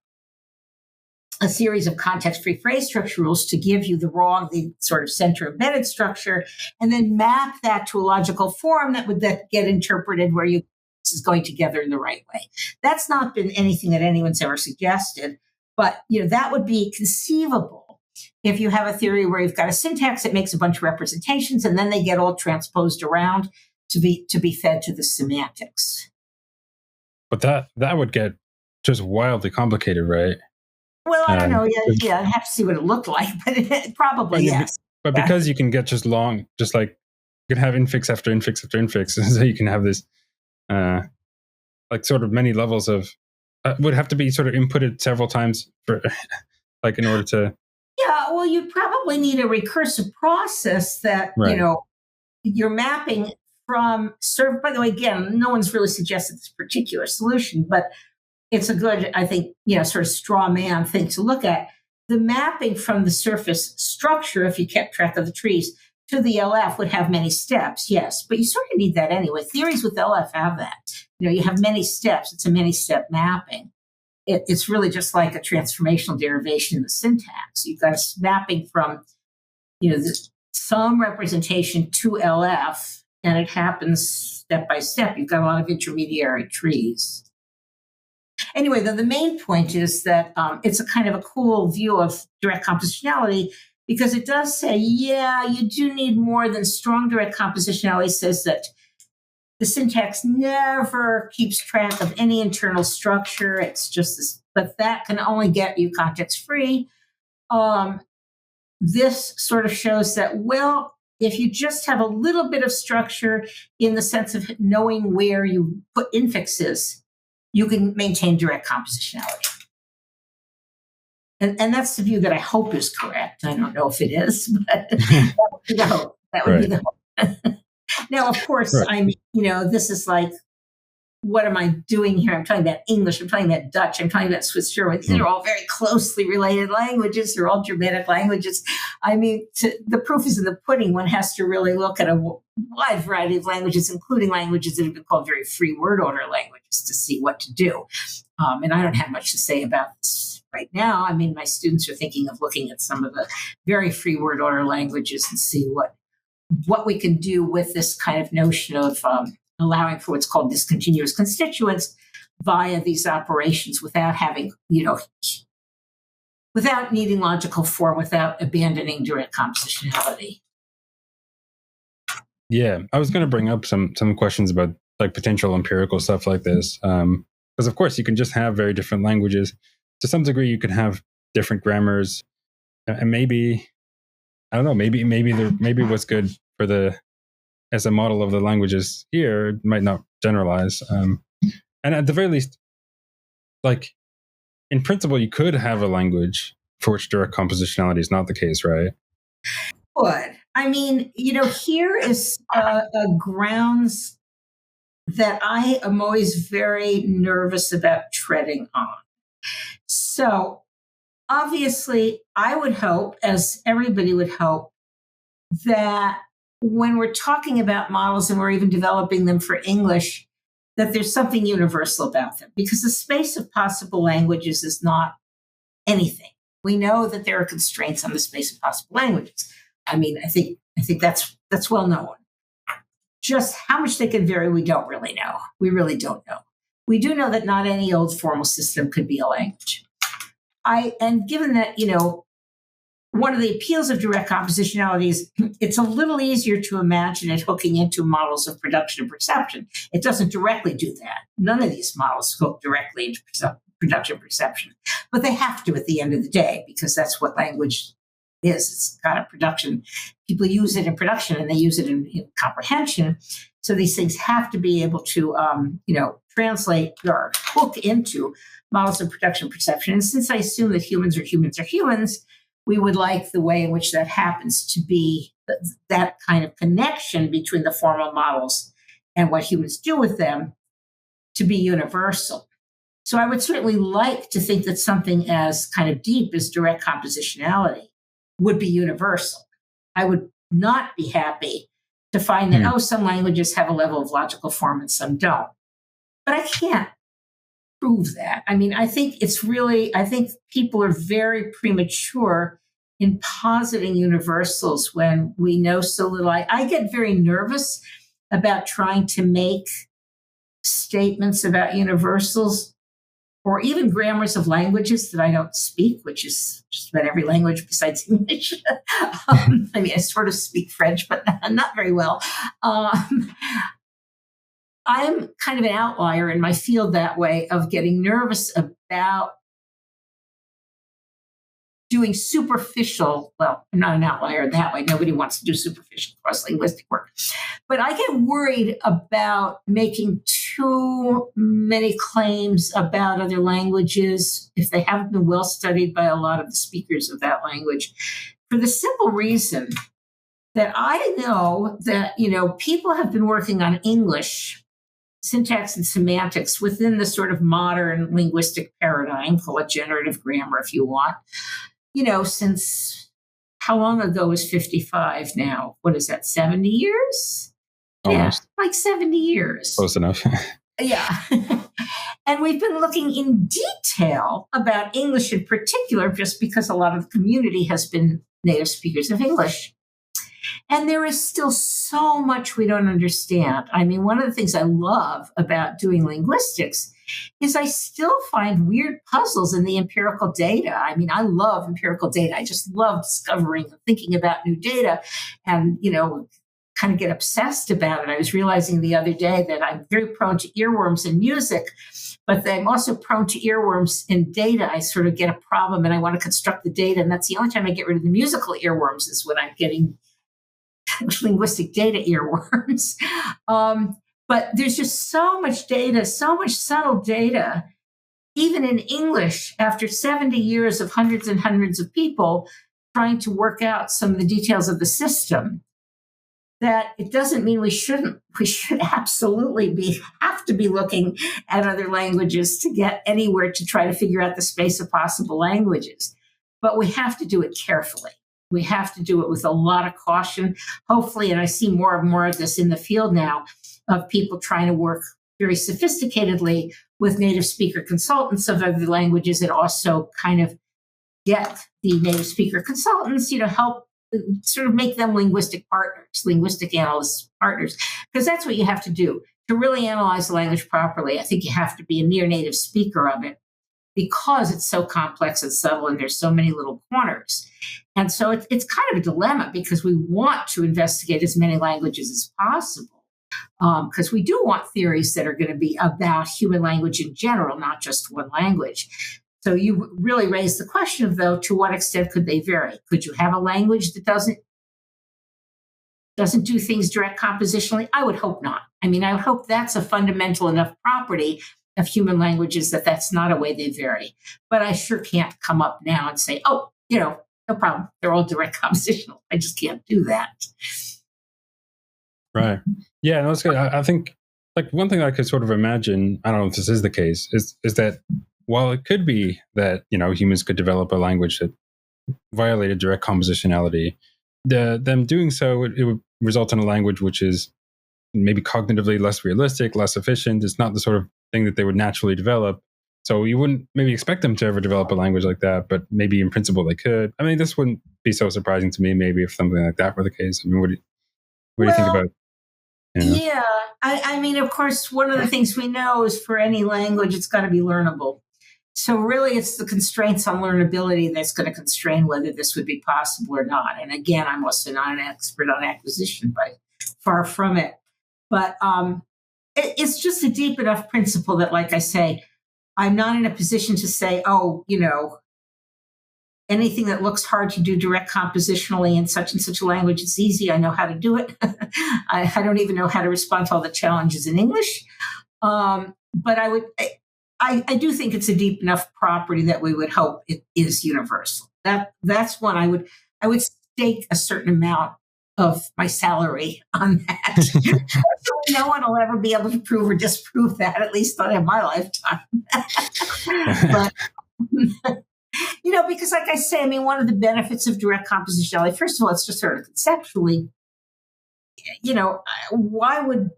a series of context-free phrase structure rules to give you the sort of center embedded structure, and then map that to a logical form that would then get interpreted where this is going together in the right way. That's not been anything that anyone's ever suggested, but that would be conceivable if you have a theory where you've got a syntax that makes a bunch of representations and then they get all transposed around to be fed to the semantics. But that would get just wildly complicated, right? Well, I don't know. Yeah, I'd have to see what it looked like, but yes. But because you can get just like you can have infix after infix after infix, so you can have this sort of many levels of would have to be sort of inputted several times for in order to. Yeah, well, you'd probably need a recursive process that you're mapping from serve. By the way, again, no one's really suggested this particular solution, but it's a good, I think, sort of straw man thing to look at. The mapping from the surface structure, if you kept track of the trees, to the LF would have many steps, yes, but you sort of need that anyway. Theories with LF have that. You have many steps. It's a many-step mapping. It's really just like a transformational derivation in the syntax. You've got a mapping from, some representation to LF, and it happens step by step. You've got a lot of intermediary trees. Anyway, the main point is that it's a kind of a cool view of direct compositionality because it does say, you do need more than strong direct compositionality says that the syntax never keeps track of any internal structure. It's just this, but that can only get you context free. this sort of shows that, well, if you just have a little bit of structure in the sense of knowing where you put infixes, you can maintain direct compositionality. And that's the view that I hope is correct. I don't know if it is, but that would be the hope. That would be the hope. Now, of course, this is like, what am I doing here? I'm talking about English. I'm talking about Dutch. I'm talking about Swiss German. These are all very closely related languages. They're all Germanic languages. I mean, the proof is in the pudding. One has to really look at a wide variety of languages, including languages that have been called very free word order languages, to see what to do. And I don't have much to say about this right now. I mean, my students are thinking of looking at some of the very free word order languages and see what we can do with this kind of notion of allowing for what's called discontinuous constituents via these operations without having, without needing logical form, without abandoning direct compositionality. Yeah, I was going to bring up some questions about like potential empirical stuff like this. Because of course you can just have very different languages. To some degree, you can have different grammars, and maybe, I don't know, maybe what's good for as a model of the languages here might not generalize. And at the very least, like in principle, you could have a language for which direct compositionality is not the case, right? Good. I mean, here is a grounds that I am always very nervous about treading on. So obviously, I would hope, as everybody would hope, that when we're talking about models and we're even developing them for English, that there's something universal about them, because the space of possible languages is not anything. We know that there are constraints on the space of possible languages. I mean, I think that's well known. Just how much they can vary, we don't really know. We really don't know. We do know that not any old formal system could be a language. And given that, one of the appeals of direct compositionality is it's a little easier to imagine it hooking into models of production and perception. It doesn't directly do that. None of these models hook directly into production perception, but they have to at the end of the day, because that's what language is. It's got a production. People use it in production and they use it in comprehension. So these things have to be able to, translate or hook into models of production perception. And since I assume that humans are humans, we would like the way in which that happens to be that kind of connection between the formal models and what humans do with them to be universal. So I would certainly like to think that something as kind of deep as direct compositionality would be universal. I would not be happy to find that, some languages have a level of logical form and some don't. But I can't prove that. I mean, I think people are very premature in positing universals when we know so little. I get very nervous about trying to make statements about universals or even grammars of languages that I don't speak, which is just about every language besides English. I mean, I sort of speak French, but not very well. I'm kind of an outlier in my field that way, of getting nervous about doing superficial. Well, I'm not an outlier that way. Nobody wants to do superficial cross-linguistic work. But I get worried about making too many claims about other languages if they haven't been well studied by a lot of the speakers of that language, for the simple reason that I know that, people have been working on English syntax and semantics within the sort of modern linguistic paradigm, call it generative grammar if you want, since how long ago was 55 now? What is that, 70 years? Almost. Yeah, like 70 years. Close enough. Yeah. And we've been looking in detail about English in particular, just because a lot of the community has been native speakers of English. And there is still so much we don't understand. I mean, one of the things I love about doing linguistics is I still find weird puzzles in the empirical data. I mean, I love empirical data. I just love discovering and thinking about new data and, kind of get obsessed about it. I was realizing the other day that I'm very prone to earworms in music, but I'm also prone to earworms in data. I sort of get a problem and I want to construct the data. And that's the only time I get rid of the musical earworms is when I'm getting linguistic data earworms. But there's just so much data, so much subtle data, even in English, after 70 years of hundreds and hundreds of people trying to work out some of the details of the system, that it doesn't mean we shouldn't. We should absolutely have to be looking at other languages to get anywhere to try to figure out the space of possible languages. But we have to do it carefully. We have to do it with a lot of caution, hopefully, and I see more and more of this in the field now, of people trying to work very sophisticatedly with native speaker consultants of other languages and also kind of get the native speaker consultants, help sort of make them linguistic partners, linguistic analyst partners, because that's what you have to do. To really analyze the language properly, I think you have to be a near native speaker of it because it's so complex and subtle and there's so many little corners. And so it's kind of a dilemma because we want to investigate as many languages as possible because we do want theories that are going to be about human language in general, not just one language. So you really raised the question of, though, to what extent could they vary? Could you have a language that doesn't do things direct compositionally? I would hope not. I mean, I would hope that's a fundamental enough property of human languages that that's not a way they vary. But I sure can't come up now and say, oh, no problem. They're all direct compositional. I just can't do that. Right. Yeah, no, that's good. I think like one thing I could sort of imagine, I don't know if this is the case, is that while it could be that, humans could develop a language that violated direct compositionality, them doing so, it would result in a language which is maybe cognitively less realistic, less efficient. It's not the sort of thing that they would naturally develop. So you wouldn't maybe expect them to ever develop a language like that, but maybe in principle they could. I mean, this wouldn't be so surprising to me maybe if something like that were the case. I mean, what do you think about? Yeah, I mean, of course, one of the things we know is for any language, it's got to be learnable. So really, it's the constraints on learnability that's going to constrain whether this would be possible or not. And again, I'm also not an expert on acquisition, but far from it. But it's just a deep enough principle that, like I say, I'm not in a position to say, anything that looks hard to do direct compositionally in such and such a language, it's easy. I know how to do it. I don't even know how to respond to all the challenges in English. But I do think it's a deep enough property that we would hope it is universal. That's one I would stake a certain amount of my salary on that. No one will ever be able to prove or disprove that, at least not in my lifetime. But, because like I say, I mean, one of the benefits of direct compositionality, first of all, it's just sort of conceptually, why would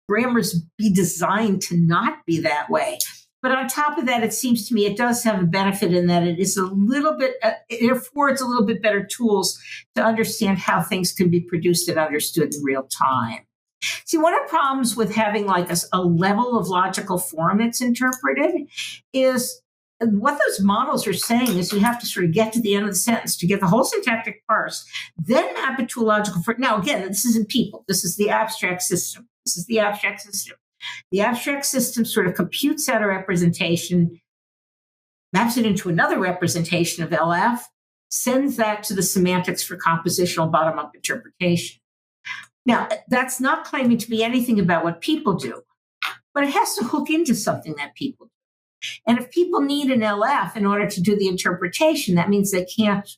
grammars be designed to not be that way? But on top of that, it seems to me it does have a benefit in that it is a little bit, it affords a little bit better tools to understand how things can be produced and understood in real time. See, one of the problems with having like a level of logical form that's interpreted is what those models are saying is you have to sort of get to the end of the sentence to get the whole syntactic parse, then map it to a logical form. Now, again, this isn't people. This is the abstract system. The abstract system sort of computes out a representation, maps it into another representation of LF, sends that to the semantics for compositional bottom-up interpretation. Now, that's not claiming to be anything about what people do, but it has to hook into something that people do. And if people need an LF in order to do the interpretation, that means they can't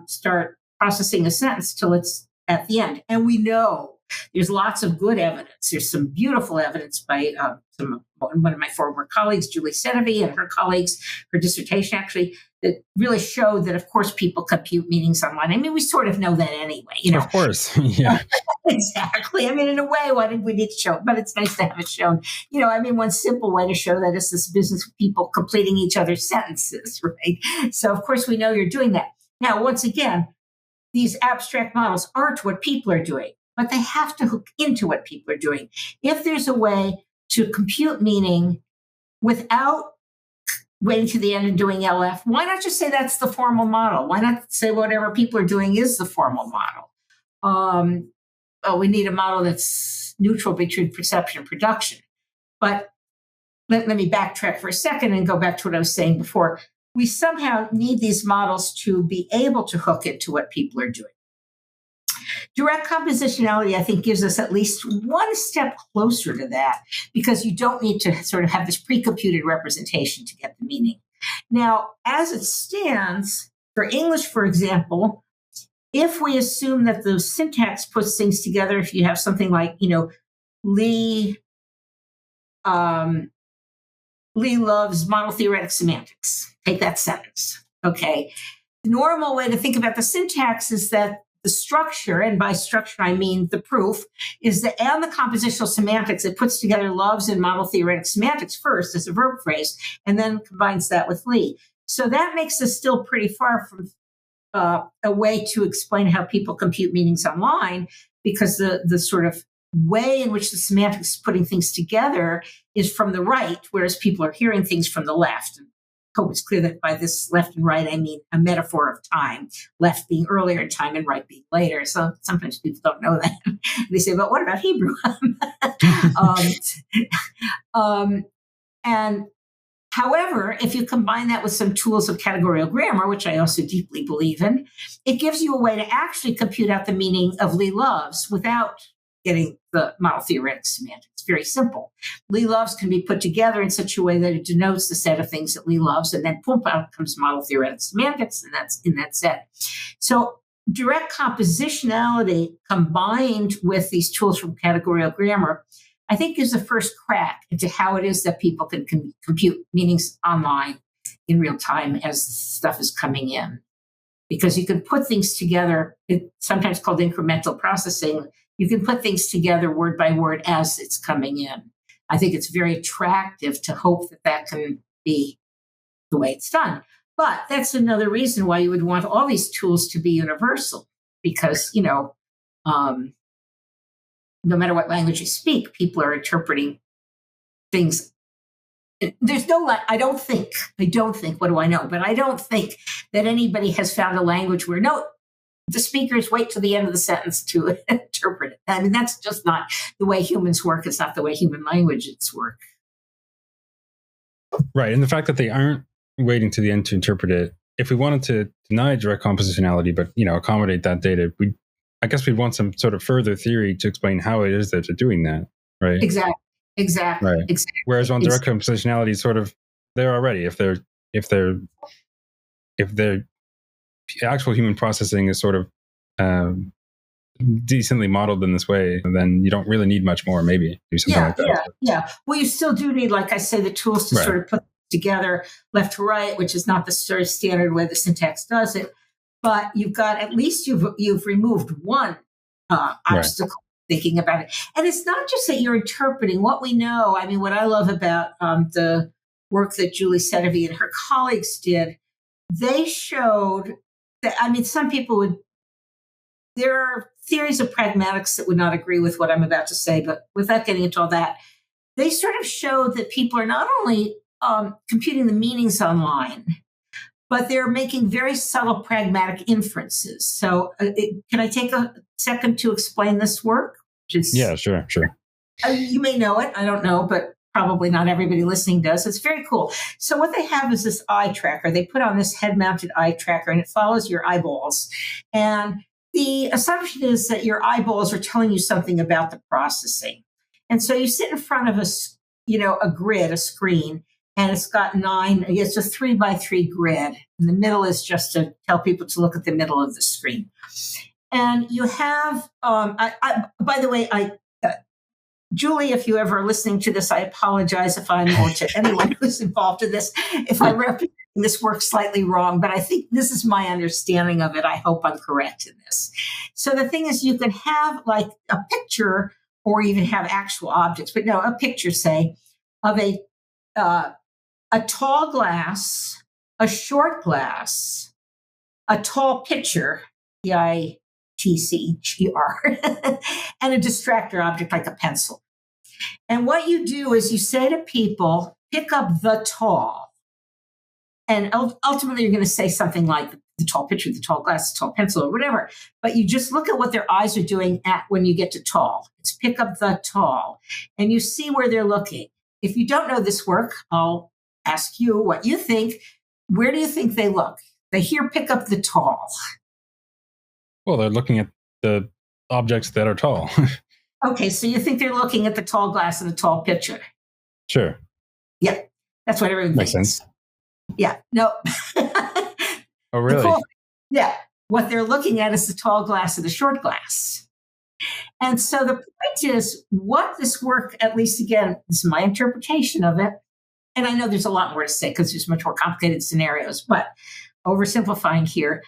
start processing a sentence till it's at the end. And we know there's lots of good evidence. There's some beautiful evidence by one of my former colleagues, Julie Senevi, and her colleagues, her dissertation actually, that really showed that, of course, people compute meanings online. I mean, we sort of know that anyway. Of course, yeah. Exactly. I mean, in a way, why did we need to show it? But it's nice to have it shown. One simple way to show that is this business of people completing each other's sentences, right? So, of course, we know you're doing that. Now, once again, these abstract models aren't what people are doing, but they have to hook into what people are doing. If there's a way to compute meaning without waiting to the end and doing LF, why not just say that's the formal model? Why not say whatever people are doing is the formal model? oh, we need a model that's neutral between perception and production. But let me backtrack for a second and go back to what I was saying before. We somehow need these models to be able to hook into what people are doing. Direct compositionality, I think, gives us at least one step closer to that, because you don't need to sort of have this pre-computed representation to get the meaning. Now, as it stands, for English, for example, if we assume that the syntax puts things together, if you have something like, Lee loves model theoretic semantics. Take that sentence. Okay. The normal way to think about the syntax is that the structure, and by structure I mean the proof, is that and the compositional semantics, it puts together loves and model theoretic semantics first as a verb phrase, and then combines that with Lee. So that makes us still pretty far from a way to explain how people compute meanings online, because the sort of way in which the semantics is putting things together is from the right, whereas people are hearing things from the left. And I hope it's clear that by this left and right, I mean a metaphor of time, left being earlier in time and right being later. So sometimes people don't know that. They say, but what about Hebrew? And however, if you combine that with some tools of categorical grammar, which I also deeply believe in, it gives you a way to actually compute out the meaning of Lee loves without getting the model theoretic semantics. It's very simple. Lee loves can be put together in such a way that it denotes the set of things that Lee loves, and then boom, out comes model theoretic semantics, and that's in that set. So direct compositionality combined with these tools from categorical grammar, I think, gives the first crack into how it is that people can compute meanings online in real time as stuff is coming in. Because you can put things together, it's sometimes called incremental processing. You can put things together word by word as it's coming in. I think it's very attractive to hope that that can be the way it's done. But that's another reason why you would want all these tools to be universal, because, no matter what language you speak, people are interpreting things. There's no, I don't think, what do I know? But I don't think that anybody has found a language where, no, the speakers wait till the end of the sentence to interpret it. I mean, that's just not the way humans work. It's not the way human languages work. Right. And the fact that they aren't waiting to the end to interpret it, if we wanted to deny direct compositionality, but, accommodate that data, I guess we'd want some sort of further theory to explain how it is that they're doing that. Right. Exactly. Right. Exactly. Whereas on direct compositionality is sort of there already. If their actual human processing is sort of decently modeled in this way, then you don't really need much more. Maybe do something like that. Yeah. Well, you still do need, like I say, the tools to sort of put together left to right, which is not the sort of standard way the syntax does it. But you've got, at least you've removed one obstacle. Thinking about it. And it's not just that you're interpreting what we know. I mean, what I love about the work that Julie Sedovy and her colleagues did, they showed that, some people there are theories of pragmatics that would not agree with what I'm about to say, but without getting into all that, they sort of showed that people are not only computing the meanings online, but they're making very subtle pragmatic inferences. So can I take a second to explain this work? Yeah, sure. You may know it. I don't know, but probably not everybody listening does. It's very cool. So what they have is this eye tracker. They put on this head-mounted eye tracker, and it follows your eyeballs. And the assumption is that your eyeballs are telling you something about the processing. And so you sit in front of a grid, a screen, and it's got it's a 3x3 grid. And the middle is just to tell people to look at the middle of the screen. And you have, by the way, Julie, if you ever are listening to this, I apologize if I'm, or to anyone who's involved in this, if I'm representing this work slightly wrong, but I think this is my understanding of it. I hope I'm correct in this. So the thing is, you can have like a picture or even have actual objects, but no, a picture, say, of a tall glass, a short glass, a tall pitcher, TCGR, and a distractor object like a pencil. And what you do is you say to people, pick up the tall. And ultimately, you're going to say something like, the tall picture, the tall glass, the tall pencil, or whatever. But you just look at what their eyes are doing at when you get to tall. It's pick up the tall, and you see where they're looking. If you don't know this work, I'll ask you what you think. Where do you think they look? They hear pick up the tall. Well, they're looking at the objects that are tall. Okay, so you think they're looking at the tall glass and the tall picture? Sure. Yep, that's what everyone Makes thinks. sense. Yeah, no. Oh, really? Yeah, what they're looking at is the tall glass and the short glass. And so the point is, what this work, at least again, this is my interpretation of it, and I know there's a lot more to say because there's much more complicated scenarios, but oversimplifying here,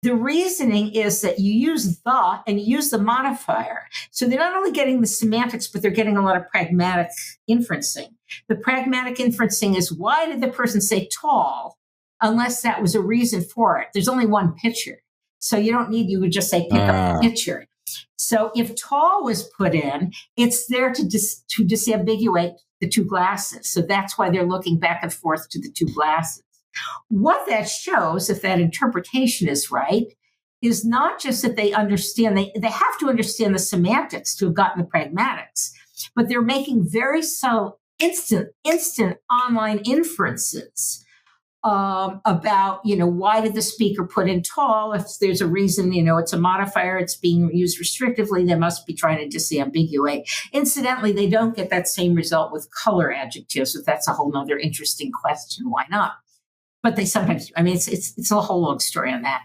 the reasoning is that you use the and you use the modifier. So they're not only getting the semantics, but they're getting a lot of pragmatic inferencing. The pragmatic inferencing is, why did the person say tall unless that was a reason for it? There's only one picture. So you would just say pick up the picture. So if tall was put in, it's there to disambiguate the two glasses. So that's why they're looking back and forth to the two glasses. What that shows, if that interpretation is right, is not just that they understand, they have to understand the semantics to have gotten the pragmatics, but they're making very subtle, instant online inferences about, why did the speaker put in tall? If there's a reason, it's a modifier, it's being used restrictively, they must be trying to disambiguate. Incidentally, they don't get that same result with color adjectives, but that's a whole nother interesting question. Why not? But they sometimes do. I mean, it's a whole long story on that.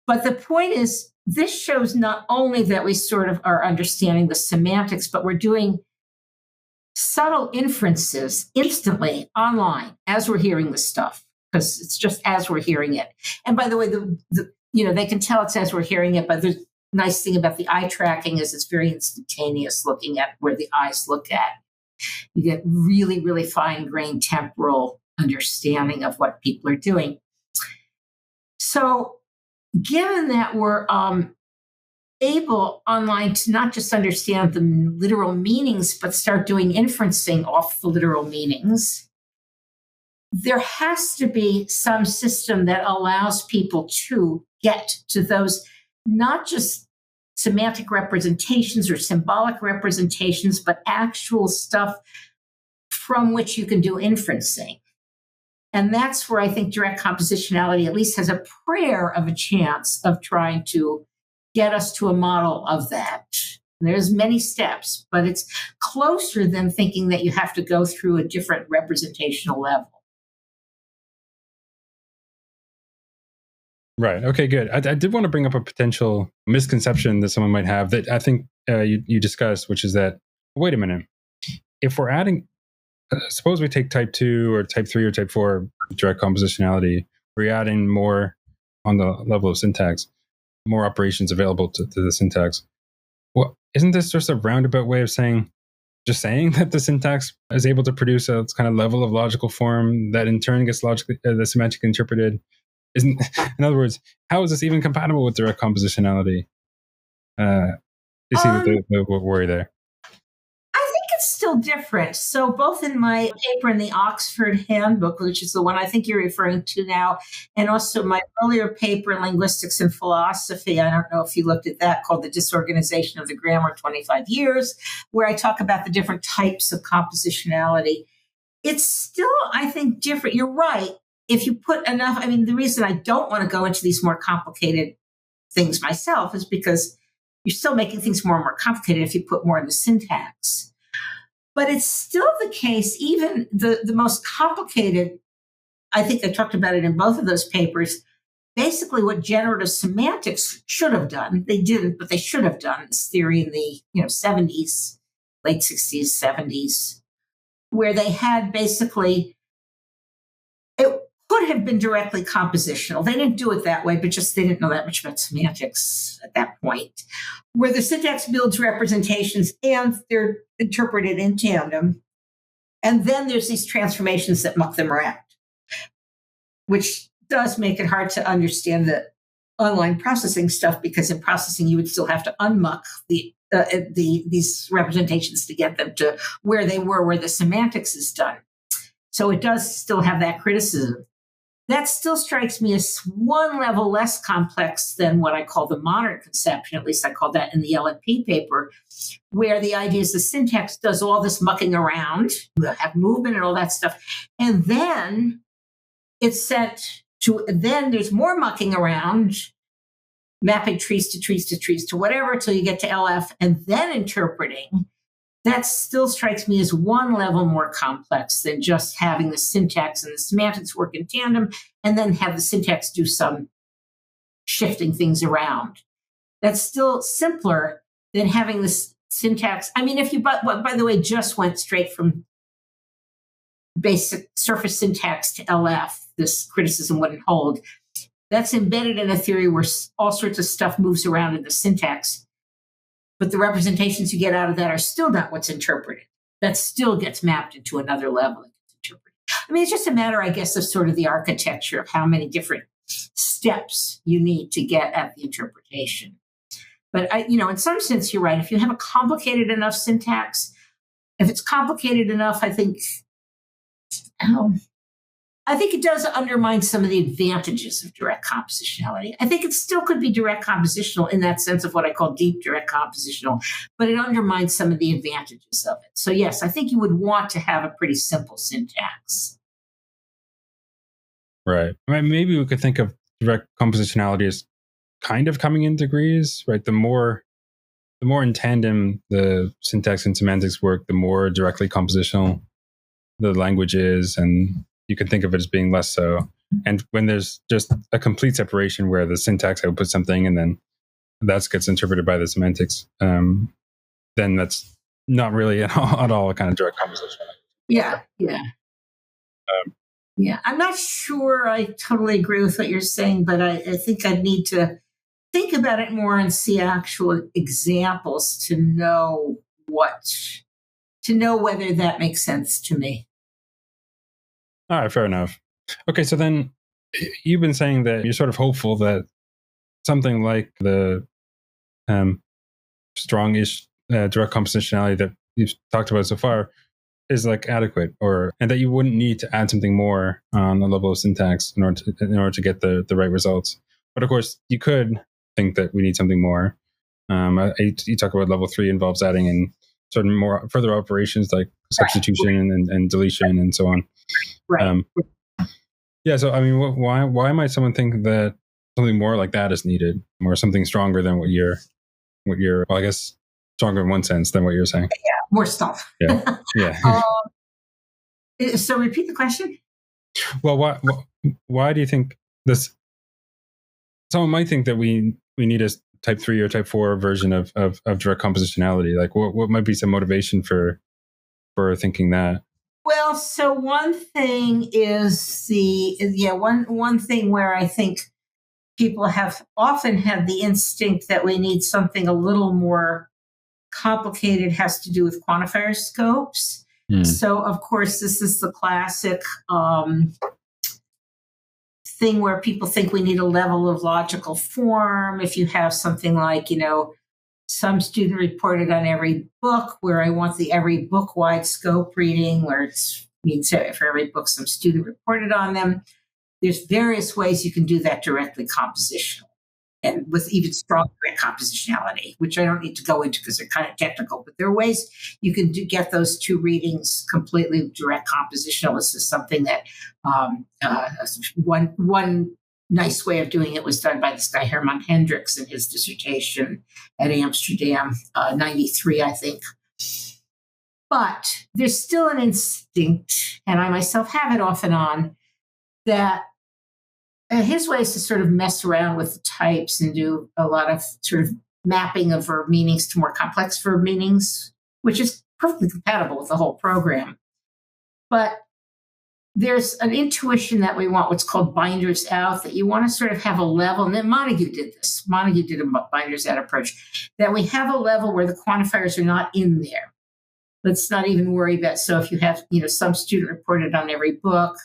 But the point is, this shows not only that we sort of are understanding the semantics, but we're doing subtle inferences instantly online as we're hearing the stuff, because it's just as we're hearing it. And by the way, they can tell it's as we're hearing it, but the nice thing about the eye tracking is it's very instantaneous looking at where the eyes look at. You get really, really fine-grained temporal understanding of what people are doing. So given that we're able online to not just understand the literal meanings, but start doing inferencing off the literal meanings, there has to be some system that allows people to get to those, not just semantic representations or symbolic representations, but actual stuff from which you can do inferencing. And that's where I think direct compositionality at least has a prayer of a chance of trying to get us to a model of that. There's many steps, but it's closer than thinking that you have to go through a different representational level. Right. Okay, good. I did want to bring up a potential misconception that someone might have that I think you discussed, which is that, wait a minute, if we're adding, suppose we take type 2 or type 3 or type 4 direct compositionality, we're adding more on the level of syntax, more operations available to the syntax. Well, isn't this just a roundabout way of saying that the syntax is able to produce a kind of level of logical form that in turn gets logically the semantic interpreted? In other words, how is this even compatible with direct compositionality? You see the worry there. I think it's still different. So both in my paper in the Oxford Handbook, which is the one I think you're referring to now, and also my earlier paper in Linguistics and Philosophy, I don't know if you looked at that, called The Disorganization of the Grammar, 25 Years, where I talk about the different types of compositionality. It's still, I think, different. You're right. If you put enough, the reason I don't want to go into these more complicated things myself is because you're still making things more and more complicated if you put more in the syntax. But it's still the case, even the most complicated, I think I talked about it in both of those papers, basically what generative semantics should have done. They didn't, but they should have done this theory in the 70s, late 60s, 70s, where they had basically, it could have been directly compositional. They didn't do it that way, but just they didn't know that much about semantics at that point, where the syntax builds representations and they're interpreted in tandem. And then there's these transformations that muck them around, which does make it hard to understand the online processing stuff, because in processing, you would still have to unmuck these representations to get them to where they were, where the semantics is done. So it does still have that criticism. that still strikes me as one level less complex than what I call the modern conception. At least I call that in the LNP paper, where the idea is the syntax does all this mucking around, have movement and all that stuff. And then it's set to, then there's more mucking around, mapping trees to trees to trees to whatever, until you get to LF, and then interpreting. That still strikes me as one level more complex than just having the syntax and the semantics work in tandem and then have the syntax do some shifting things around. That's still simpler than having this syntax. I mean, if you, by the way, just went straight from basic surface syntax to LF, this criticism wouldn't hold. That's embedded in a theory where all sorts of stuff moves around in the syntax. But the representations you get out of that are still not what's interpreted. That still gets mapped into another level and gets interpreted. I mean, it's just a matter, I guess, of sort of the architecture of how many different steps you need to get at the interpretation. But, in some sense, you're right. If you have a complicated enough syntax, if it's complicated enough, I think it does undermine some of the advantages of direct compositionality. I think it still could be direct compositional in that sense of what I call deep direct compositional, but it undermines some of the advantages of it. So yes, I think you would want to have a pretty simple syntax. Right. I mean, maybe we could think of direct compositionality as kind of coming in degrees, right? The more in tandem the syntax and semantics work, the more directly compositional the language is, and you can think of it as being less so. And when there's just a complete separation where the syntax outputs something and then that gets interpreted by the semantics, then that's not really at all a kind of direct composition. Yeah. I'm not sure I totally agree with what you're saying, but I think I need to think about it more and see actual examples to know whether that makes sense to me. All right, fair enough. Okay, so then you've been saying that you're sort of hopeful that something like the strongish direct compositionality that you've talked about so far is like adequate, and that you wouldn't need to add something more on the level of syntax in order to get the right results. But of course, you could think that we need something more. You talk about level 3 involves adding in sort of more further operations like substitution and deletion and so on. Right. Yeah. So, I mean, why might someone think that something more like that is needed, or something stronger than what you're, well, I guess stronger in one sense than what you're saying? Yeah, more stuff. Yeah. So repeat the question. Well, why do you think this? Someone might think that we need a type 3 or type 4 version of direct compositionality. Like, what might be some motivation for thinking that? Well, so one thing is one thing where I think people have often had the instinct that we need something a little more complicated has to do with quantifier scopes. So, of course, this is the classic thing where people think we need a level of logical form. If you have something like, some student reported on every book, where I want the every book-wide scope reading, where it means for every book some student reported on them. There's various ways you can do that directly compositional, and with even stronger compositionality, which I don't need to go into because they're kind of technical, but there are ways you can get those two readings completely direct compositional. This is something that one nice way of doing it was done by this guy, Herman Hendricks, in his dissertation at Amsterdam, 93, I think. But there's still an instinct, and I myself have it off and on, that his way is to sort of mess around with the types and do a lot of sort of mapping of verb meanings to more complex verb meanings, which is perfectly compatible with the whole program. But there's an intuition that we want what's called binders out, that you want to sort of have a level, and then Montague did this. Montague did a binders out approach, that we have a level where the quantifiers are not in there. Let's not even worry about, so if you have, some student reported on every book,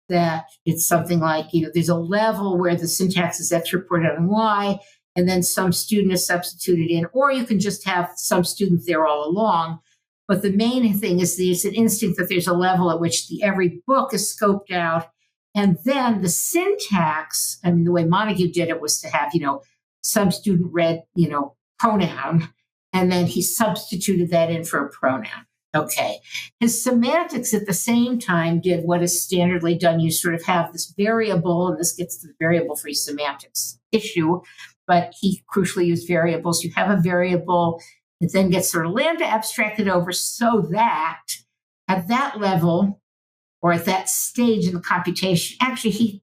that it's something like, there's a level where the syntax is X reported on Y, and then some student is substituted in, or you can just have some student there all along. But the main thing is there's an instinct that there's a level at which every book is scoped out, And then the syntax, I mean, the way Montague did it was to have, some student read, pronoun, and then he substituted that in for a pronoun. Okay. His semantics at the same time did what is standardly done. You sort of have this variable, and this gets to the variable-free semantics issue, but he crucially used variables. You have a variable, it then gets sort of lambda abstracted over so that at that level, or at that stage in the computation, actually he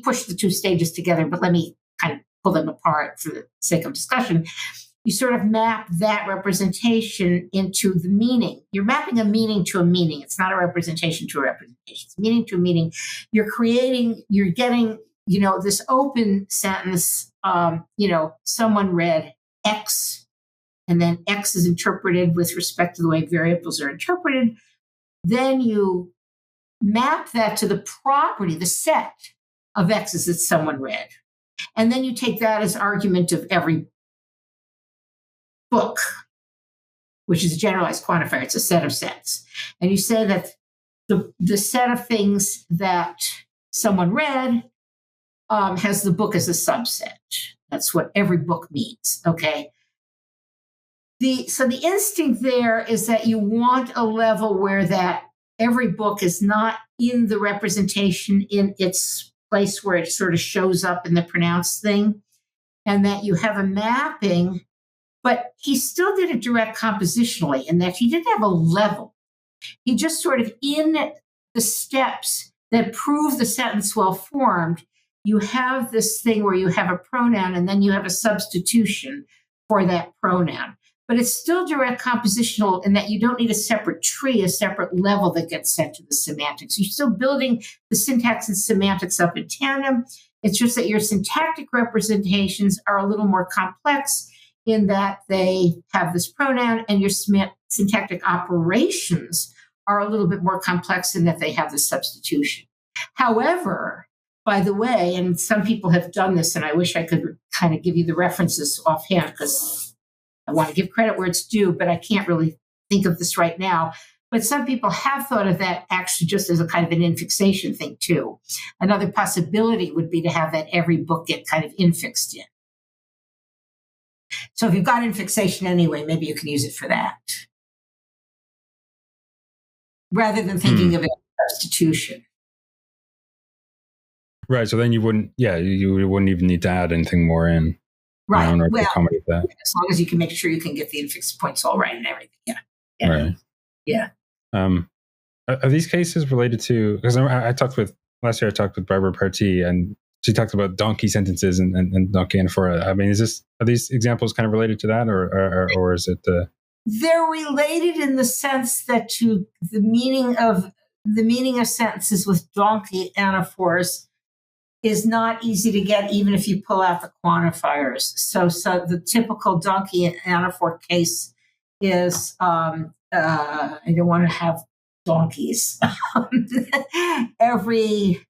pushed the two stages together, but let me kind of pull them apart for the sake of discussion. You sort of map that representation into the meaning. You're mapping a meaning to a meaning. It's not a representation to a representation. It's meaning to a meaning. You're getting, this open sentence, someone read X, and then X is interpreted with respect to the way variables are interpreted. Then you map that to the property, the set of X's that someone read. And then you take that as argument of every book, which is a generalized quantifier. It's a set of sets. And you say that the set of things that someone read has the book as a subset. That's what every book means, okay? So the instinct there is that you want a level where that every book is not in the representation in its place where it sort of shows up in the pronounced thing, and that you have a mapping, but he still did it direct compositionally in that he didn't have a level. He just sort of, in the steps that prove the sentence well formed, you have this thing where you have a pronoun and then you have a substitution for that pronoun. But it's still direct compositional in that you don't need a separate tree, a separate level that gets sent to the semantics. You're still building the syntax and semantics up in tandem. It's just that your syntactic representations are a little more complex in that they have this pronoun, and your syntactic operations are a little bit more complex in that they have the substitution. However, by the way, and some people have done this, and I wish I could kind of give you the references offhand because I want to give credit where it's due, but I can't really think of this right now. But some people have thought of that actually just as a kind of an infixation thing too. Another possibility would be to have that every book get kind of infixed in. So if you've got infixation anyway, maybe you can use it for that, rather than thinking of it as substitution. Right. So then you wouldn't even need to add anything more in. Right. In order to accommodate that. As long as you can make sure you can get the infix points all right and everything. Yeah. Right. Yeah. Are these cases related to, because last year I talked with Barbara Partee, and she talked about donkey sentences and donkey anaphora. I mean, are these examples kind of related to that, or is it? They're related in the sense that the meaning of sentences with donkey anaphors is not easy to get, even if you pull out the quantifiers. So the typical donkey anaphor case is, I don't want to have donkeys. Every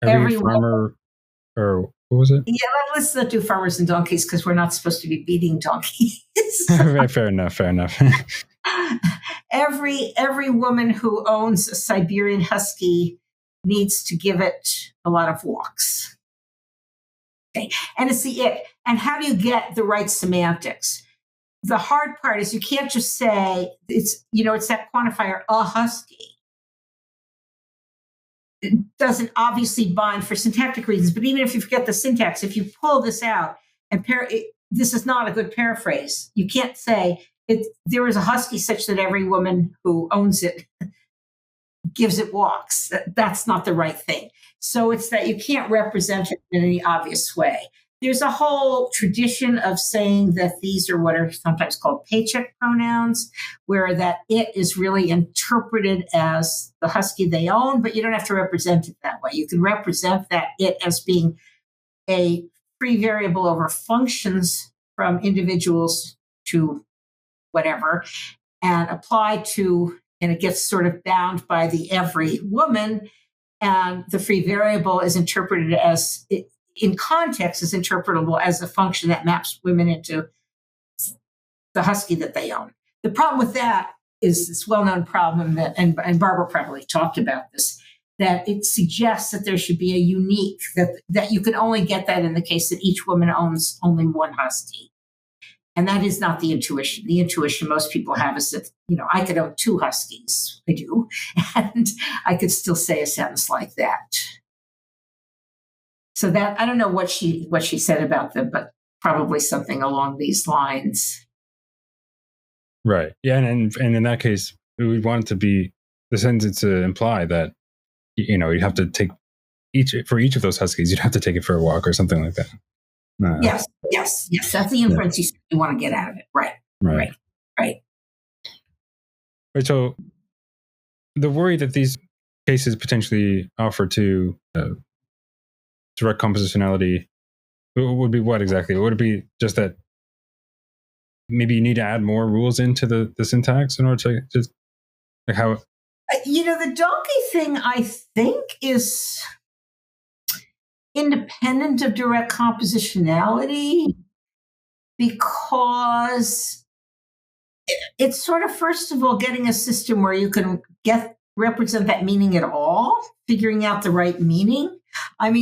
farmer, or what was it? Yeah, let's not do farmers and donkeys because we're not supposed to be beating donkeys. Fair enough. Every woman who owns a Siberian Husky needs to give it a lot of walks. Okay. And it's the it. And how do you get the right semantics? The hard part is you can't just say it's that quantifier, a husky. It doesn't obviously bind for syntactic reasons, but even if you forget the syntax, if you pull this out and this is not a good paraphrase. You can't say there is a husky such that every woman who owns it gives it walks. That's not the right thing. So it's that you can't represent it in any obvious way. There's a whole tradition of saying that these are what are sometimes called paycheck pronouns, where that it is really interpreted as the husky they own, but you don't have to represent it that way. You can represent that it as being a free variable over functions from individuals to whatever, and apply to, and it gets sort of bound by the every woman, and the free variable is interpreted as, in context, is interpretable as a function that maps women into the husky that they own. The problem with that is this well-known problem that, and Barbara probably talked about this, that it suggests that there should be a unique, that you can only get that in the case that each woman owns only one husky. And that is not the intuition. The intuition most people have is that, I could own two huskies. I do. And I could still say a sentence like that. So that, I don't know what she said about them, but probably something along these lines. Right. Yeah. And in that case, we would want it to be the sentence to imply that, you have to take each of those huskies, you'd have to take it for a walk or something like that. Yes. That's the inference you want to get out of it. Right. So the worry that these cases potentially offer to direct compositionality would be what exactly? Would it be just that maybe you need to add more rules into the syntax in order to just like how? The donkey thing, I think, is independent of direct compositionality because it's sort of, first of all, getting a system where you can represent that meaning at all, figuring out the right meaning.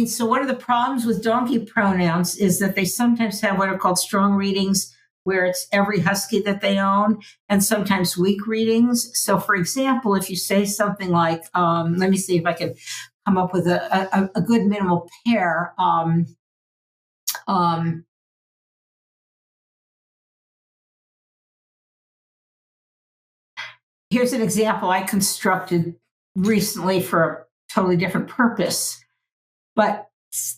So one of the problems with donkey pronouns is that they sometimes have what are called strong readings, where it's every husky that they own, and sometimes weak readings. So, for example, if you say something like, let me see if I can come up with a good minimal pair. Here's an example I constructed recently for a totally different purpose. But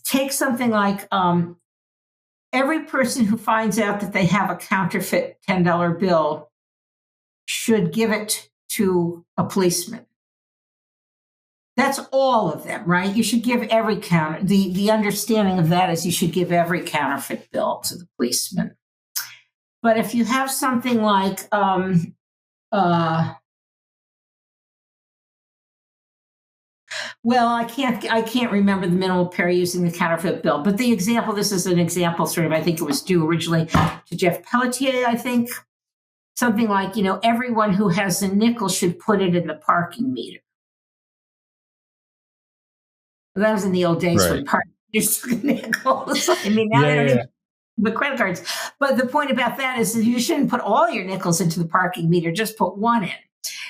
take something like every person who finds out that they have a counterfeit $10 bill should give it to a policeman. That's all of them, right? You should give every the understanding of that is you should give every counterfeit bill to the policeman. But if you have something like well, I can't remember the minimal pair using the counterfeit bill, but this is an example sort of, I think it was due originally to Jeff Pelletier, I think. Something like, everyone who has a nickel should put it in the parking meter. Well, that was in the old days when parking meters took nickels. Now they don't even the credit cards. But the point about that is that you shouldn't put all your nickels into the parking meter, just put one in.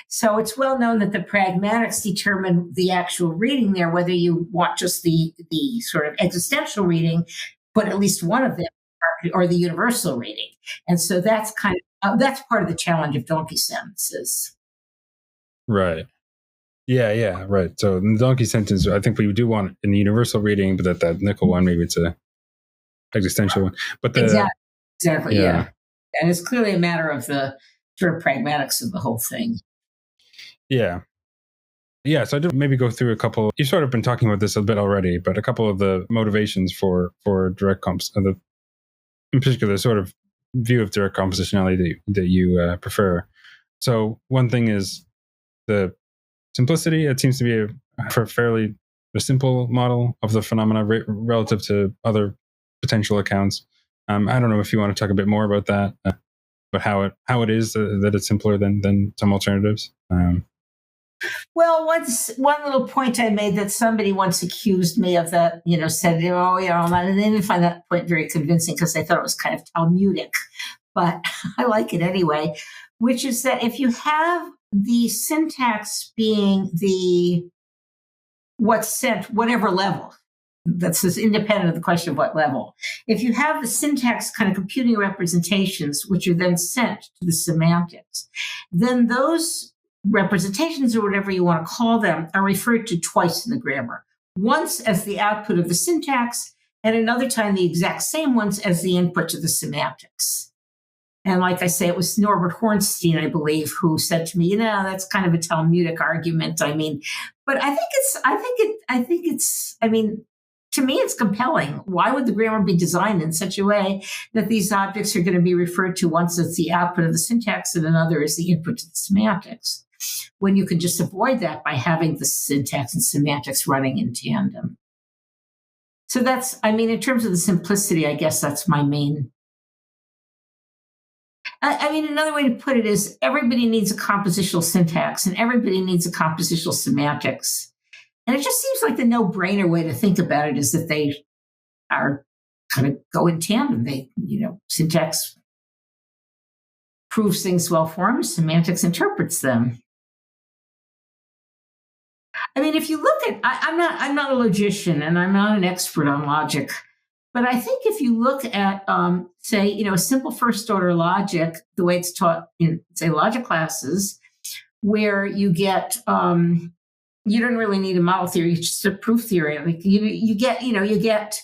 So it's well known that the pragmatics determine the actual reading there, whether you want just the sort of existential reading, but at least one of them, or the universal reading. And so that's that's part of the challenge of donkey sentences. Right. Yeah, right. So in the donkey sentence, I think we do want in the universal reading, but that nickel one, maybe it's a existential one. But exactly, yeah. And it's clearly a matter of the sort of pragmatics of the whole thing. Yeah. So I did maybe go through a couple. You've sort of been talking about this a bit already, but a couple of the motivations for direct comps, in particular, sort of view of direct compositionality that you prefer. So one thing is the simplicity. It seems to be a fairly simple model of the phenomena relative to other potential accounts. I don't know if you want to talk a bit more about that, but how it is that it's simpler than some alternatives. Well, one little point I made that somebody once accused me of that, said, and they didn't find that point very convincing because they thought it was kind of Talmudic, but I like it anyway, which is that if you have the syntax being what's sent, whatever level, that's independent of the question of what level. If you have the syntax kind of computing representations, which are then sent to the semantics, then those representations, or whatever you want to call them, are referred to twice in the grammar. Once as the output of the syntax, and another time the exact same ones as the input to the semantics. And like I say, it was Norbert Hornstein, I believe, who said to me, that's kind of a Talmudic argument. But to me, it's compelling. Why would the grammar be designed in such a way that these objects are going to be referred to once as the output of the syntax and another as the input to the semantics, when you can just avoid that by having the syntax and semantics running in tandem? So in terms of the simplicity, I guess that's my main. I mean, another way to put it is everybody needs a compositional syntax and everybody needs a compositional semantics. And it just seems like the no-brainer way to think about it is that they are kind of go in tandem. Syntax proves things well formed, semantics interprets them. I mean, if you look at, I'm not a logician and I'm not an expert on logic, but I think if you look at, say, simple first order logic, the way it's taught in, say, logic classes, where you get, you don't really need a model theory, it's just a proof theory. Like you get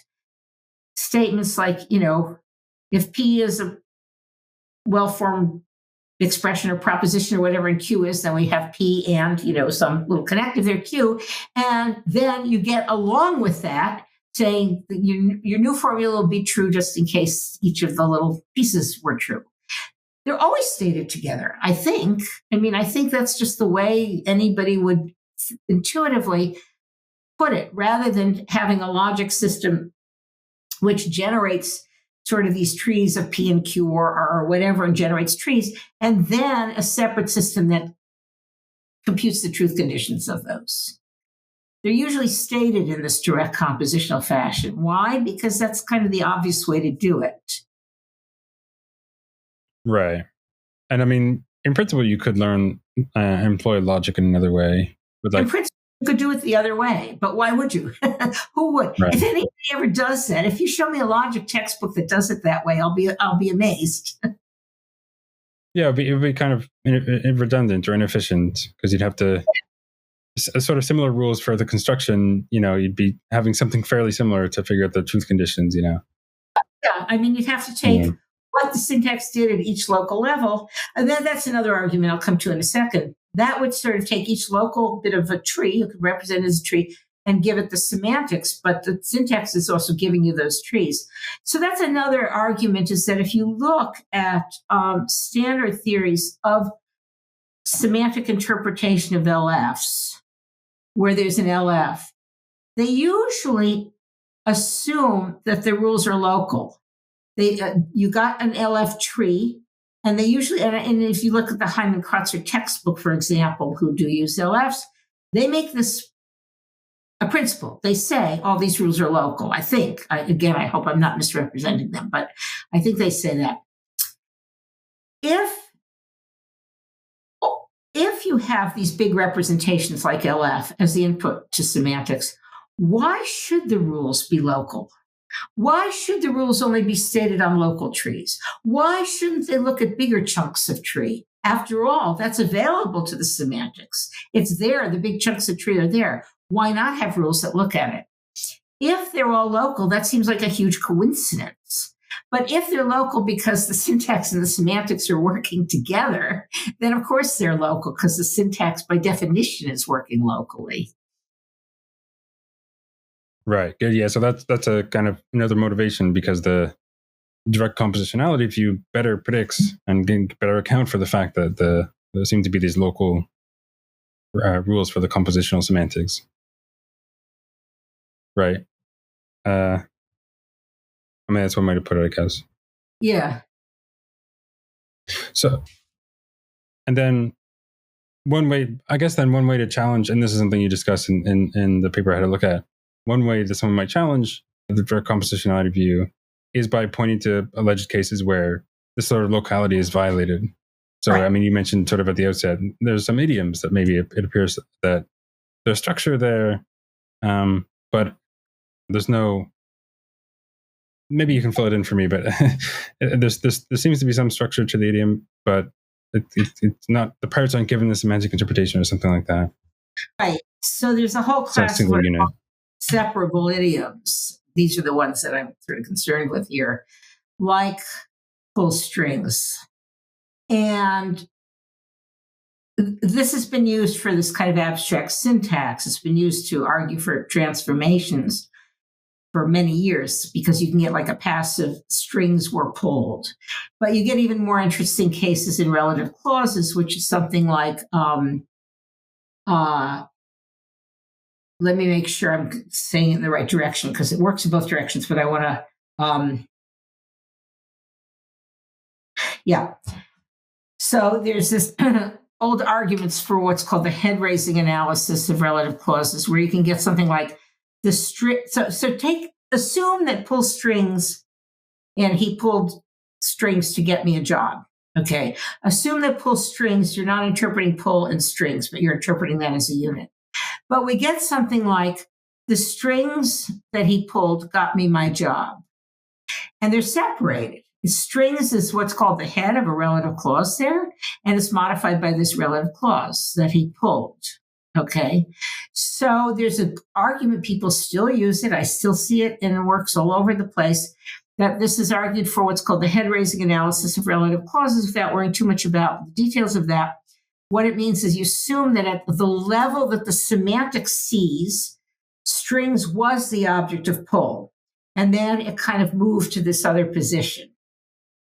statements like, if P is a well-formed expression or proposition or whatever, and Q is, then we have P and, some little connective there, Q. And then you get along with that saying that your new formula will be true just in case each of the little pieces were true. They're always stated together, I think. I think that's just the way anybody would intuitively put it, rather than having a logic system which generates sort of these trees of P and Q or whatever and generates trees, and then a separate system that computes the truth conditions of those. They're usually stated in this direct compositional fashion. Why? Because that's kind of the obvious way to do it. Right. And in principle, you could employ logic in another way. But in principle, you could do it the other way, but why would you? Who would? Right. If anybody ever does that, if you show me a logic textbook that does it that way, I'll be amazed. Yeah, it would be kind of redundant or inefficient because you'd have to sort of similar rules for the construction. You'd be having something fairly similar to figure out the truth conditions. Yeah, you'd have to take what the syntax did at each local level, and then that's another argument I'll come to in a second. That would sort of take each local bit of a tree, you could represent it as a tree, and give it the semantics, but the syntax is also giving you those trees. So that's another argument, is that if you look at standard theories of semantic interpretation of LFs, where there's an LF, they usually assume that the rules are local. You got an LF tree, and they usually, and if you look at the Hyman-Kratzer textbook, for example, who do use LFs, they make this a principle. They say all these rules are local. I think, I hope I'm not misrepresenting them, but I think they say that. If you have these big representations like LF as the input to semantics, why should the rules be local? Why should the rules only be stated on local trees? Why shouldn't they look at bigger chunks of tree? After all, that's available to the semantics. It's there. The big chunks of tree are there. Why not have rules that look at it? If they're all local, that seems like a huge coincidence. But if they're local because the syntax and the semantics are working together, then of course they're local because the syntax by definition is working locally. Right. Good. Yeah. So that's a kind of another motivation, because the direct compositionality view better predicts and can better account for the fact that there seem to be these local rules for the compositional semantics. Right. That's one way to put it, I guess. Yeah. So, and then one way to challenge, and this is something you discuss in the paper I had to look at, one way that someone might challenge the direct compositionality view is by pointing to alleged cases where this sort of locality is violated. So, right. You mentioned sort of at the outset, there's some idioms that maybe it appears that there's structure there, but there's no, maybe you can fill it in for me, but there seems to be some structure to the idiom, but it's not, the parts aren't given the semantic interpretation or something like that. Right. So there's a whole class of separable idioms. These are the ones that I'm sort of concerned with here, like full strings. And this has been used for this kind of abstract syntax. It's been used to argue for transformations for many years, because you can get like a passive strings were pulled. But you get even more interesting cases in relative clauses, which is something like, let me make sure I'm saying it in the right direction, because it works in both directions, but I want to, So there's this old arguments for what's called the head-raising analysis of relative clauses, where you can get something like the string. So assume that pull strings, and he pulled strings to get me a job. Okay. Assume that pull strings, you're not interpreting pull and strings, but you're interpreting that as a unit. But we get something like the strings that he pulled got me my job. And they're separated. Strings is what's called the head of a relative clause there, and it's modified by this relative clause that he pulled. Okay. So there's an argument, people still use it. I still see it in works all over the place, that this is argued for what's called the head-raising analysis of relative clauses, without worrying too much about the details of that. What it means is you assume that at the level that the semantic sees, strings was the object of pull, and then it kind of moved to this other position.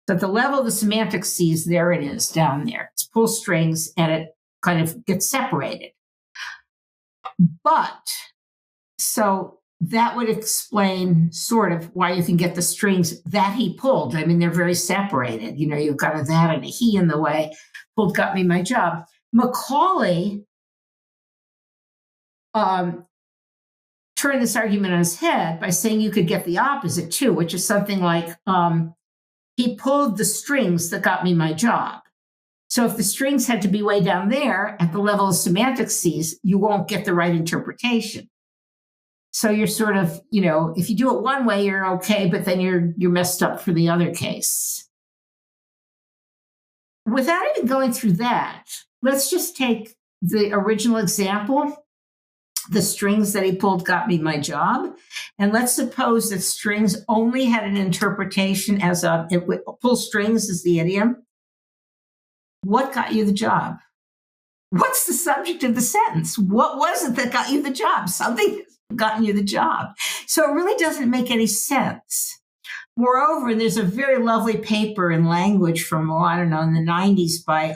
So at the level the semantic sees, there it is down there. It's pull strings, and it kind of gets separated. But so that would explain sort of why you can get the strings that he pulled. I mean, they're very separated. You know, you've got a that and a he in the way. Pulled got me my job. Macaulay turned this argument on his head by saying you could get the opposite too, which is something like he pulled the strings that got me my job. So if the strings had to be way down there at the level of semantic sees, you won't get the right interpretation. So you're sort of, you know, if you do it one way, you're okay, but then you're messed up for the other case. Without even going through that, let's just take the original example. The strings that he pulled got me my job. And let's suppose that strings only had an interpretation as pull strings is the idiom. What got you the job? What's the subject of the sentence? What was it that got you the job? Something gotten you the job. So it really doesn't make any sense. Moreover, there's a very lovely paper in language from, I don't know, in the 90s by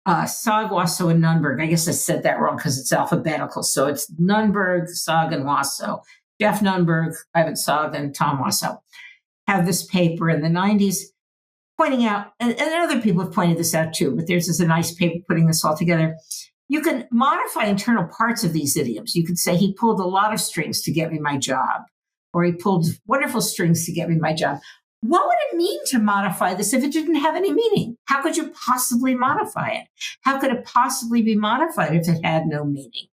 Sog, Wasso, and Nunberg. I guess I said that wrong because it's alphabetical. So it's Nunberg, Sog, and Wasso. Jeff Nunberg, Ivan Sog, and Tom Wasso have this paper in the 90s pointing out, and other people have pointed this out too, but theirs is a nice paper putting this all together. You can modify internal parts of these idioms. You could say he pulled a lot of strings to get me my job, or he pulled wonderful strings to get me my job. What would it mean to modify this if it didn't have any meaning? How could you possibly modify it? How could it possibly be modified if it had no meaning?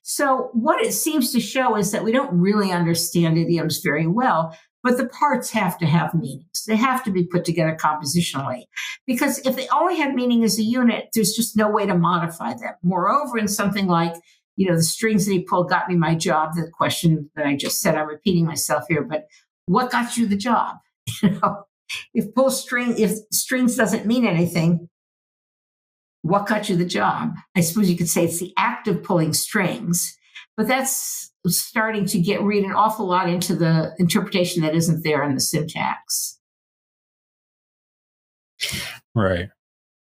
So what it seems to show is that we don't really understand idioms very well, but the parts have to have meanings. They have to be put together compositionally, because if they only had meaning as a unit, there's just no way to modify them. Moreover, in something like, you know, the strings that he pulled got me my job, the question that I just said, I'm repeating myself here, but what got you the job? You know, if strings doesn't mean anything, what got you the job? I suppose you could say it's the act of pulling strings, but that's starting to read an awful lot into the interpretation that isn't there in the syntax. Right.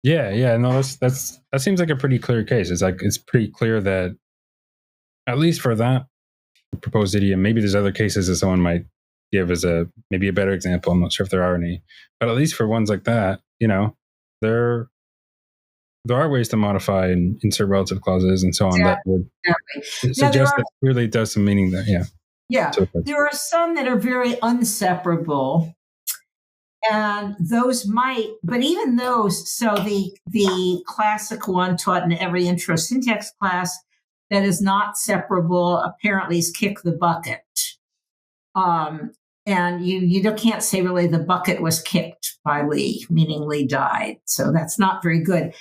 Yeah. No, that seems like a pretty clear case. It's pretty clear that, at least for that proposed idiom, maybe there's other cases that someone might give as maybe a better example. I'm not sure if there are any, but at least for ones like that, you know, there are ways to modify and insert relative clauses and so on that would suggest that clearly it does some meaning there. Yeah. Yeah. There are some that are very unseparable, and those might, but even those, so the classic one taught in every intro syntax class that is not separable apparently is kick the bucket. And you can't say really the bucket was kicked by Lee, meaning Lee died. So that's not very good.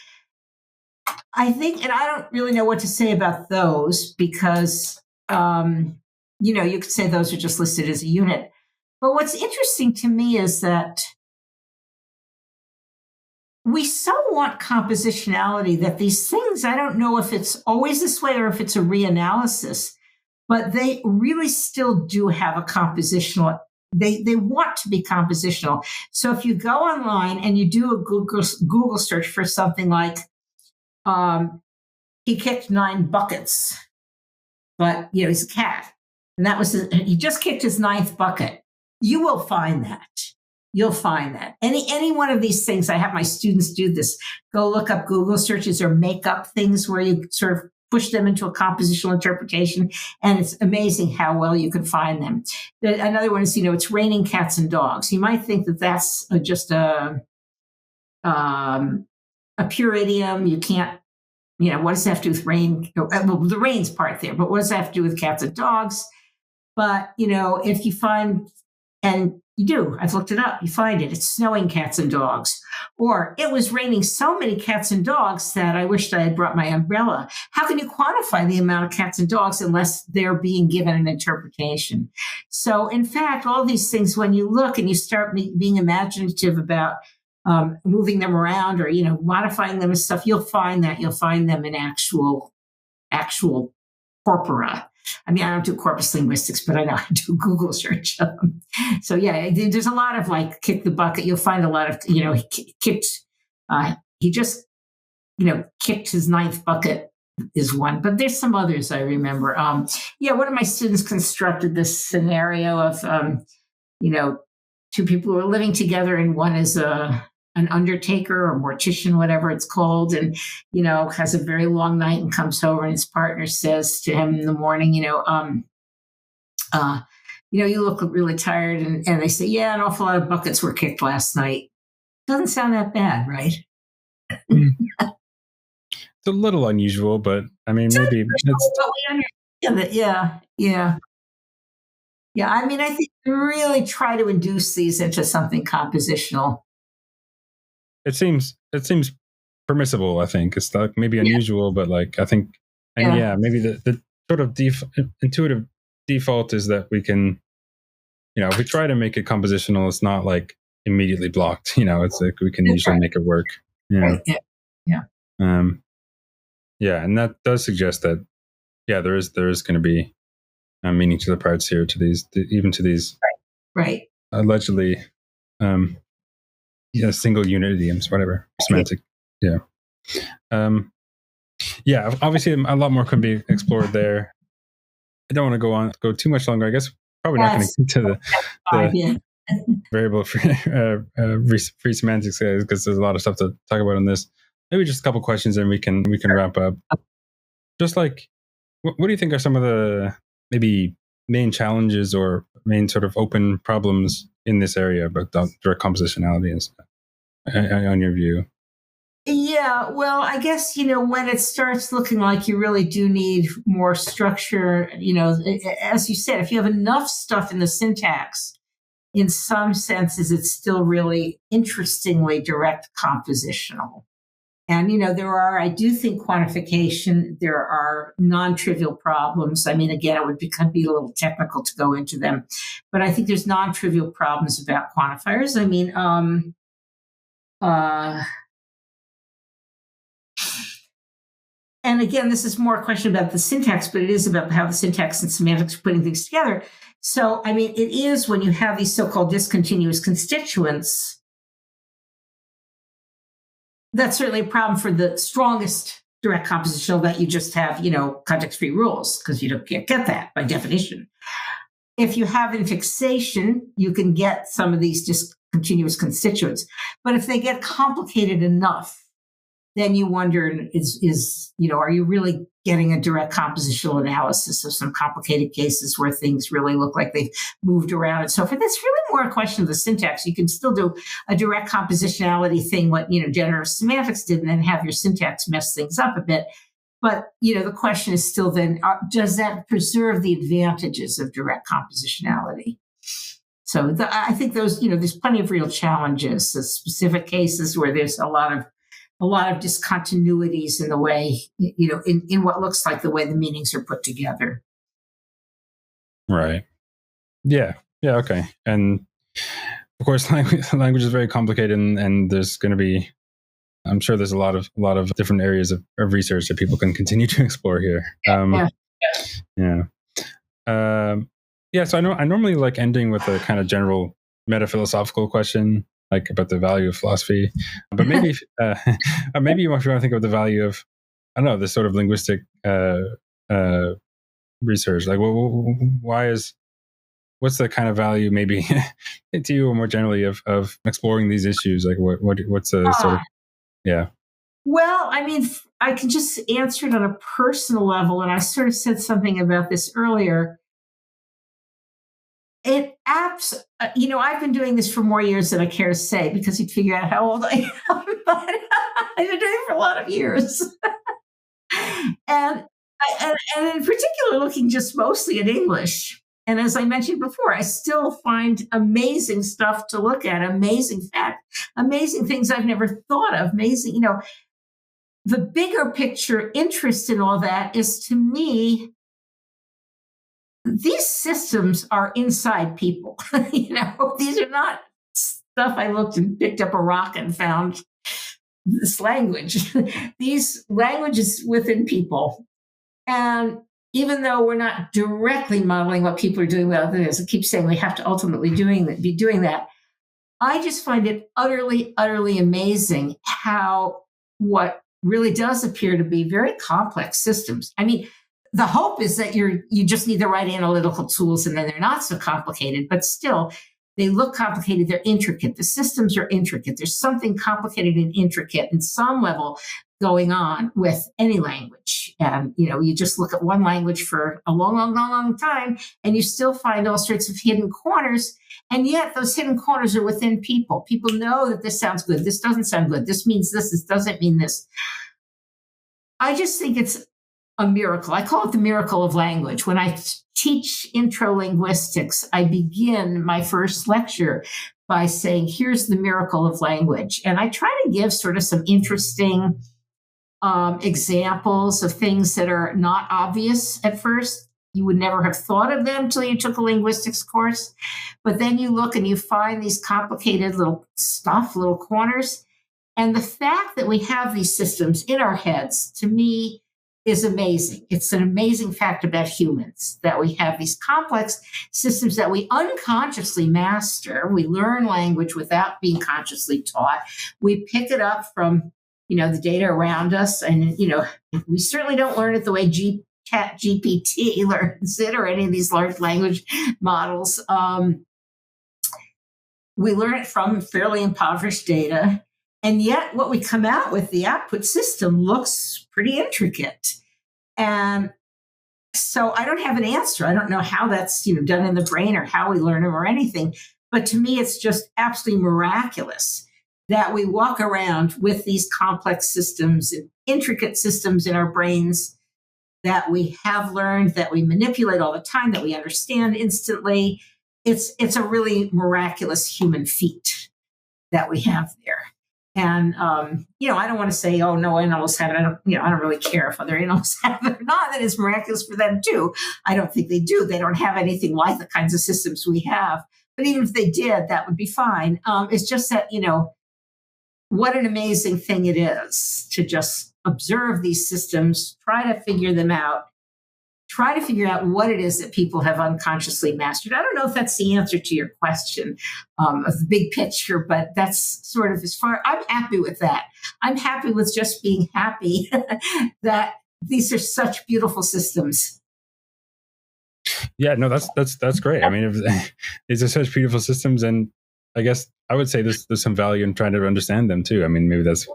I think, and I don't really know what to say about those because, you know, you could say those are just listed as a unit. But what's interesting to me is that we so want compositionality that these things, I don't know if it's always this way or if it's a reanalysis, but they really still do have a compositional, they want to be compositional. So if you go online and you do a Google search for something like, he kicked 9 buckets, but, you know, he's a cat. And that was, he just kicked his 9th bucket. You will find that. you'll find that. Any one of these things, I have my students do this. Go look up Google searches or make up things where you sort of push them into a compositional interpretation, and it's amazing how well you can find them. Another one is, it's raining cats and dogs. You might think that that's just a pure idiom. You can't, what does that have to do with rain? Well, the rain's part there, but what does that have to do with cats and dogs? But, if you find, and you do, I've looked it up, you find it, it's snowing cats and dogs. Or it was raining so many cats and dogs that I wished I had brought my umbrella. How can you quantify the amount of cats and dogs unless they're being given an interpretation? So, in fact, all these things, when you look and you start being imaginative about moving them around or, modifying them and stuff, you'll find them in actual corpora. I mean, I don't do corpus linguistics, but I know I do Google search. So yeah, there's a lot of like kick the bucket. You'll find a lot of, he just, kicked his ninth bucket is one, but there's some others I remember. One of my students constructed this scenario of, two people who are living together, and one is an undertaker or mortician, whatever it's called, and, has a very long night and comes over, and his partner says to him in the morning, you look really tired. And they say, yeah, an awful lot of buckets were kicked last night. Doesn't sound that bad, right? It's a little unusual, but I mean, maybe it's... Yeah. I mean, I think we really try to induce these into something compositional. It seems permissible. I think it's like maybe unusual, but like I think, and maybe the sort of intuitive default is that we can, if we try to make it compositional, it's not like immediately blocked. It's like we can usually make it work. Yeah. Right. Yeah. And that does suggest that, there is going to be meaning to the parts here, to these, even to these, right. Allegedly, single unit idioms, whatever, semantic. Yeah. Obviously a lot more can be explored there. I don't want to go too much longer. I guess probably not going to get to the variable free semantics, because there's a lot of stuff to talk about on this. Maybe just a couple questions and we can wrap up. Just like, what do you think are some of the maybe main challenges or main sort of open problems in this area about direct compositionality and stuff, on your view? Yeah, well, I guess, when it starts looking like you really do need more structure, as you said, if you have enough stuff in the syntax, in some senses, it's still really interestingly direct compositional. And, I do think quantification, there are non-trivial problems. I mean, again, it would be a little technical to go into them, but I think there's non-trivial problems about quantifiers. I mean, and again, this is more a question about the syntax, but it is about how the syntax and semantics are putting things together. So, I mean, it is when you have these so-called discontinuous constituents, that's certainly a problem for the strongest direct compositional, that you just have, context-free rules, because you can't get that by definition. If you have infixation, you can get some of these discontinuous constituents. But if they get complicated enough, then you wonder, are you really getting a direct compositional analysis of some complicated cases where things really look like they've moved around and so forth? That's really more a question of the syntax. You can still do a direct compositionality thing, what, generative semantics did, and then have your syntax mess things up a bit. But, the question is still then, does that preserve the advantages of direct compositionality? So I think those, there's plenty of real challenges, the specific cases where there's a lot of discontinuities in the way, in what looks like the way the meanings are put together. Right. Yeah. Yeah. Okay. And of course, language is very complicated, and there's going to be, I'm sure there's a lot of different areas of research that people can continue to explore here. So I know I normally like ending with a kind of general metaphilosophical question, like about the value of philosophy, but maybe maybe you want to think of the value of, I don't know, this sort of linguistic research. Like, why is what's the kind of value maybe to you or more generally of exploring these issues? Like what's the sort of, yeah. Well, I mean, I can just answer it on a personal level. And I sort of said something about this earlier. I've been doing this for more years than I care to say because you'd figure out how old I am, but I've been doing it for a lot of years. and, and in particular, looking just mostly at English. And as I mentioned before, I still find amazing stuff to look at, amazing things I've never thought of, amazing, the bigger picture interest in all that is, to me, these systems are inside people. These are not stuff I looked and picked up a rock and found this language. These languages within people. And even though we're not directly modeling what people are doing with others, I keep saying we have to ultimately be doing that. I just find it utterly, utterly amazing how what really does appear to be very complex systems. I mean, the hope is that you just need the right analytical tools and then they're not so complicated, but still they look complicated. They're intricate. The systems are intricate. There's something complicated and intricate in some level going on with any language. And, you just look at one language for a long, long, long, long time, and you still find all sorts of hidden corners. And yet those hidden corners are within people. People know that this sounds good. This doesn't sound good. This means this doesn't mean this. I just think it's a miracle. I call it the miracle of language. When I teach intro linguistics, I begin my first lecture by saying, here's the miracle of language. And I try to give sort of some interesting examples of things that are not obvious at first. You would never have thought of them until you took a linguistics course. But then you look and you find these complicated little corners. And the fact that we have these systems in our heads, to me, is amazing. It's an amazing fact about humans that we have these complex systems that we unconsciously master. We learn language without being consciously taught. We pick it up from, the data around us. And, we certainly don't learn it the way ChatGPT learns it or any of these large language models. We learn it from fairly impoverished data. And yet what we come out with, the output system, looks pretty intricate. And so I don't have an answer. I don't know how that's done in the brain or how we learn them or anything. But to me, it's just absolutely miraculous that we walk around with these complex systems and intricate systems in our brains that we have learned, that we manipulate all the time, that we understand instantly. It's a really miraculous human feat that we have there. And, I don't want to say, oh, no animals have it. I don't really care if other animals have it or not. That is miraculous for them, too. I don't think they do. They don't have anything like the kinds of systems we have. But even if they did, that would be fine. It's just that, what an amazing thing it is to just observe these systems, try to figure them out, try to figure out what it is that people have unconsciously mastered. I don't know if that's the answer to your question of the big picture, but that's sort of I'm happy with that. I'm happy with just being happy that these are such beautiful systems. Yeah, no, that's great. I mean, these are such beautiful systems, and I guess I would say there's some value in trying to understand them too. I mean, maybe that's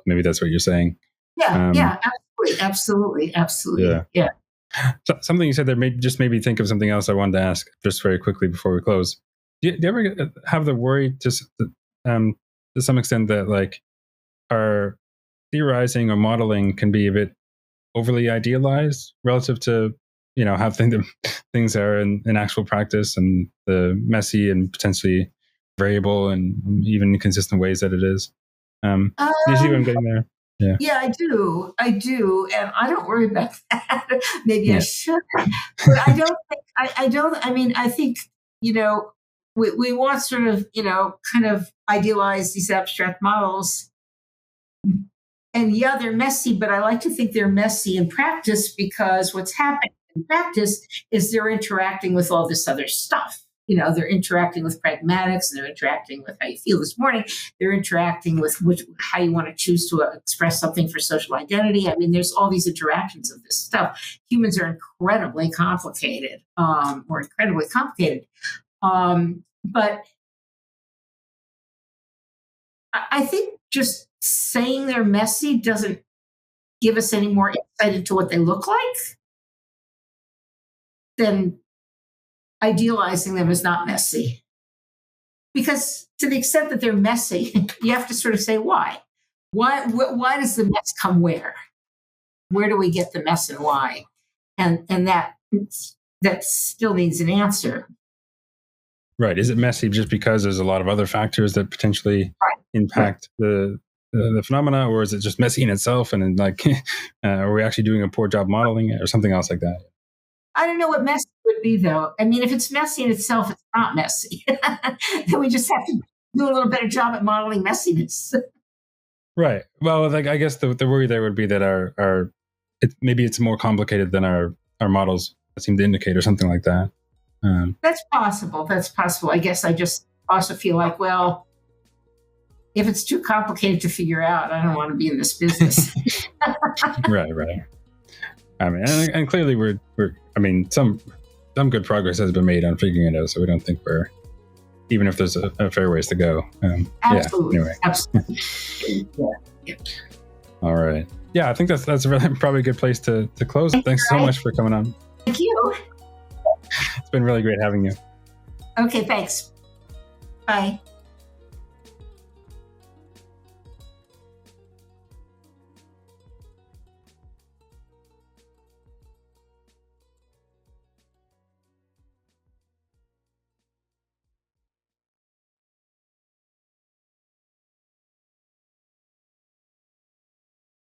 what you're saying. Yeah, absolutely. Yeah. So, something you said there made me think of something else I wanted to ask just very quickly before we close. Do you ever have the worry to some extent that like our theorizing or modeling can be a bit overly idealized relative to how things are in actual practice, and the messy and potentially variable and even inconsistent ways that it is? Do you see what I'm getting there? Yeah, I do. And I don't worry about that. Maybe I should. But I don't think, I think, we want sort of, kind of idealize these abstract models. And yeah, they're messy, but I like to think they're messy in practice, because what's happening in practice is they're interacting with all this other stuff. They're interacting with pragmatics, and they're interacting with how you feel this morning. They're interacting with how you want to choose to express something for social identity. I mean, there's all these interactions of this stuff. Humans are incredibly complicated, But I think just saying they're messy doesn't give us any more insight into what they look like than idealizing them as not messy. Because to the extent that they're messy, you have to sort of say why. Why does the mess come where? Where do we get the mess and why? And that still needs an answer. Right. Is it messy just because there's a lot of other factors that potentially impact the phenomena, or is it just messy in itself? And then, are we actually doing a poor job modeling it, or something else like that? I don't know what messy would be, though. I mean, if it's messy in itself, it's not messy. Then we just have to do a little better job at modeling messiness. Right. Well, I guess the worry there would be that maybe it's more complicated than our models seem to indicate, or something like that. That's possible. I guess I just also feel like, well, if it's too complicated to figure out, I don't want to be in this business. Right. I mean, and clearly some good progress has been made on figuring it out, so we don't think even if there's a fair ways to go. Absolutely. Yeah, anyway. Absolutely. Yeah. All right. Yeah, I think that's probably a good place to close. Thanks so much for coming on. Thank you. It's been really great having you. Okay, thanks. Bye.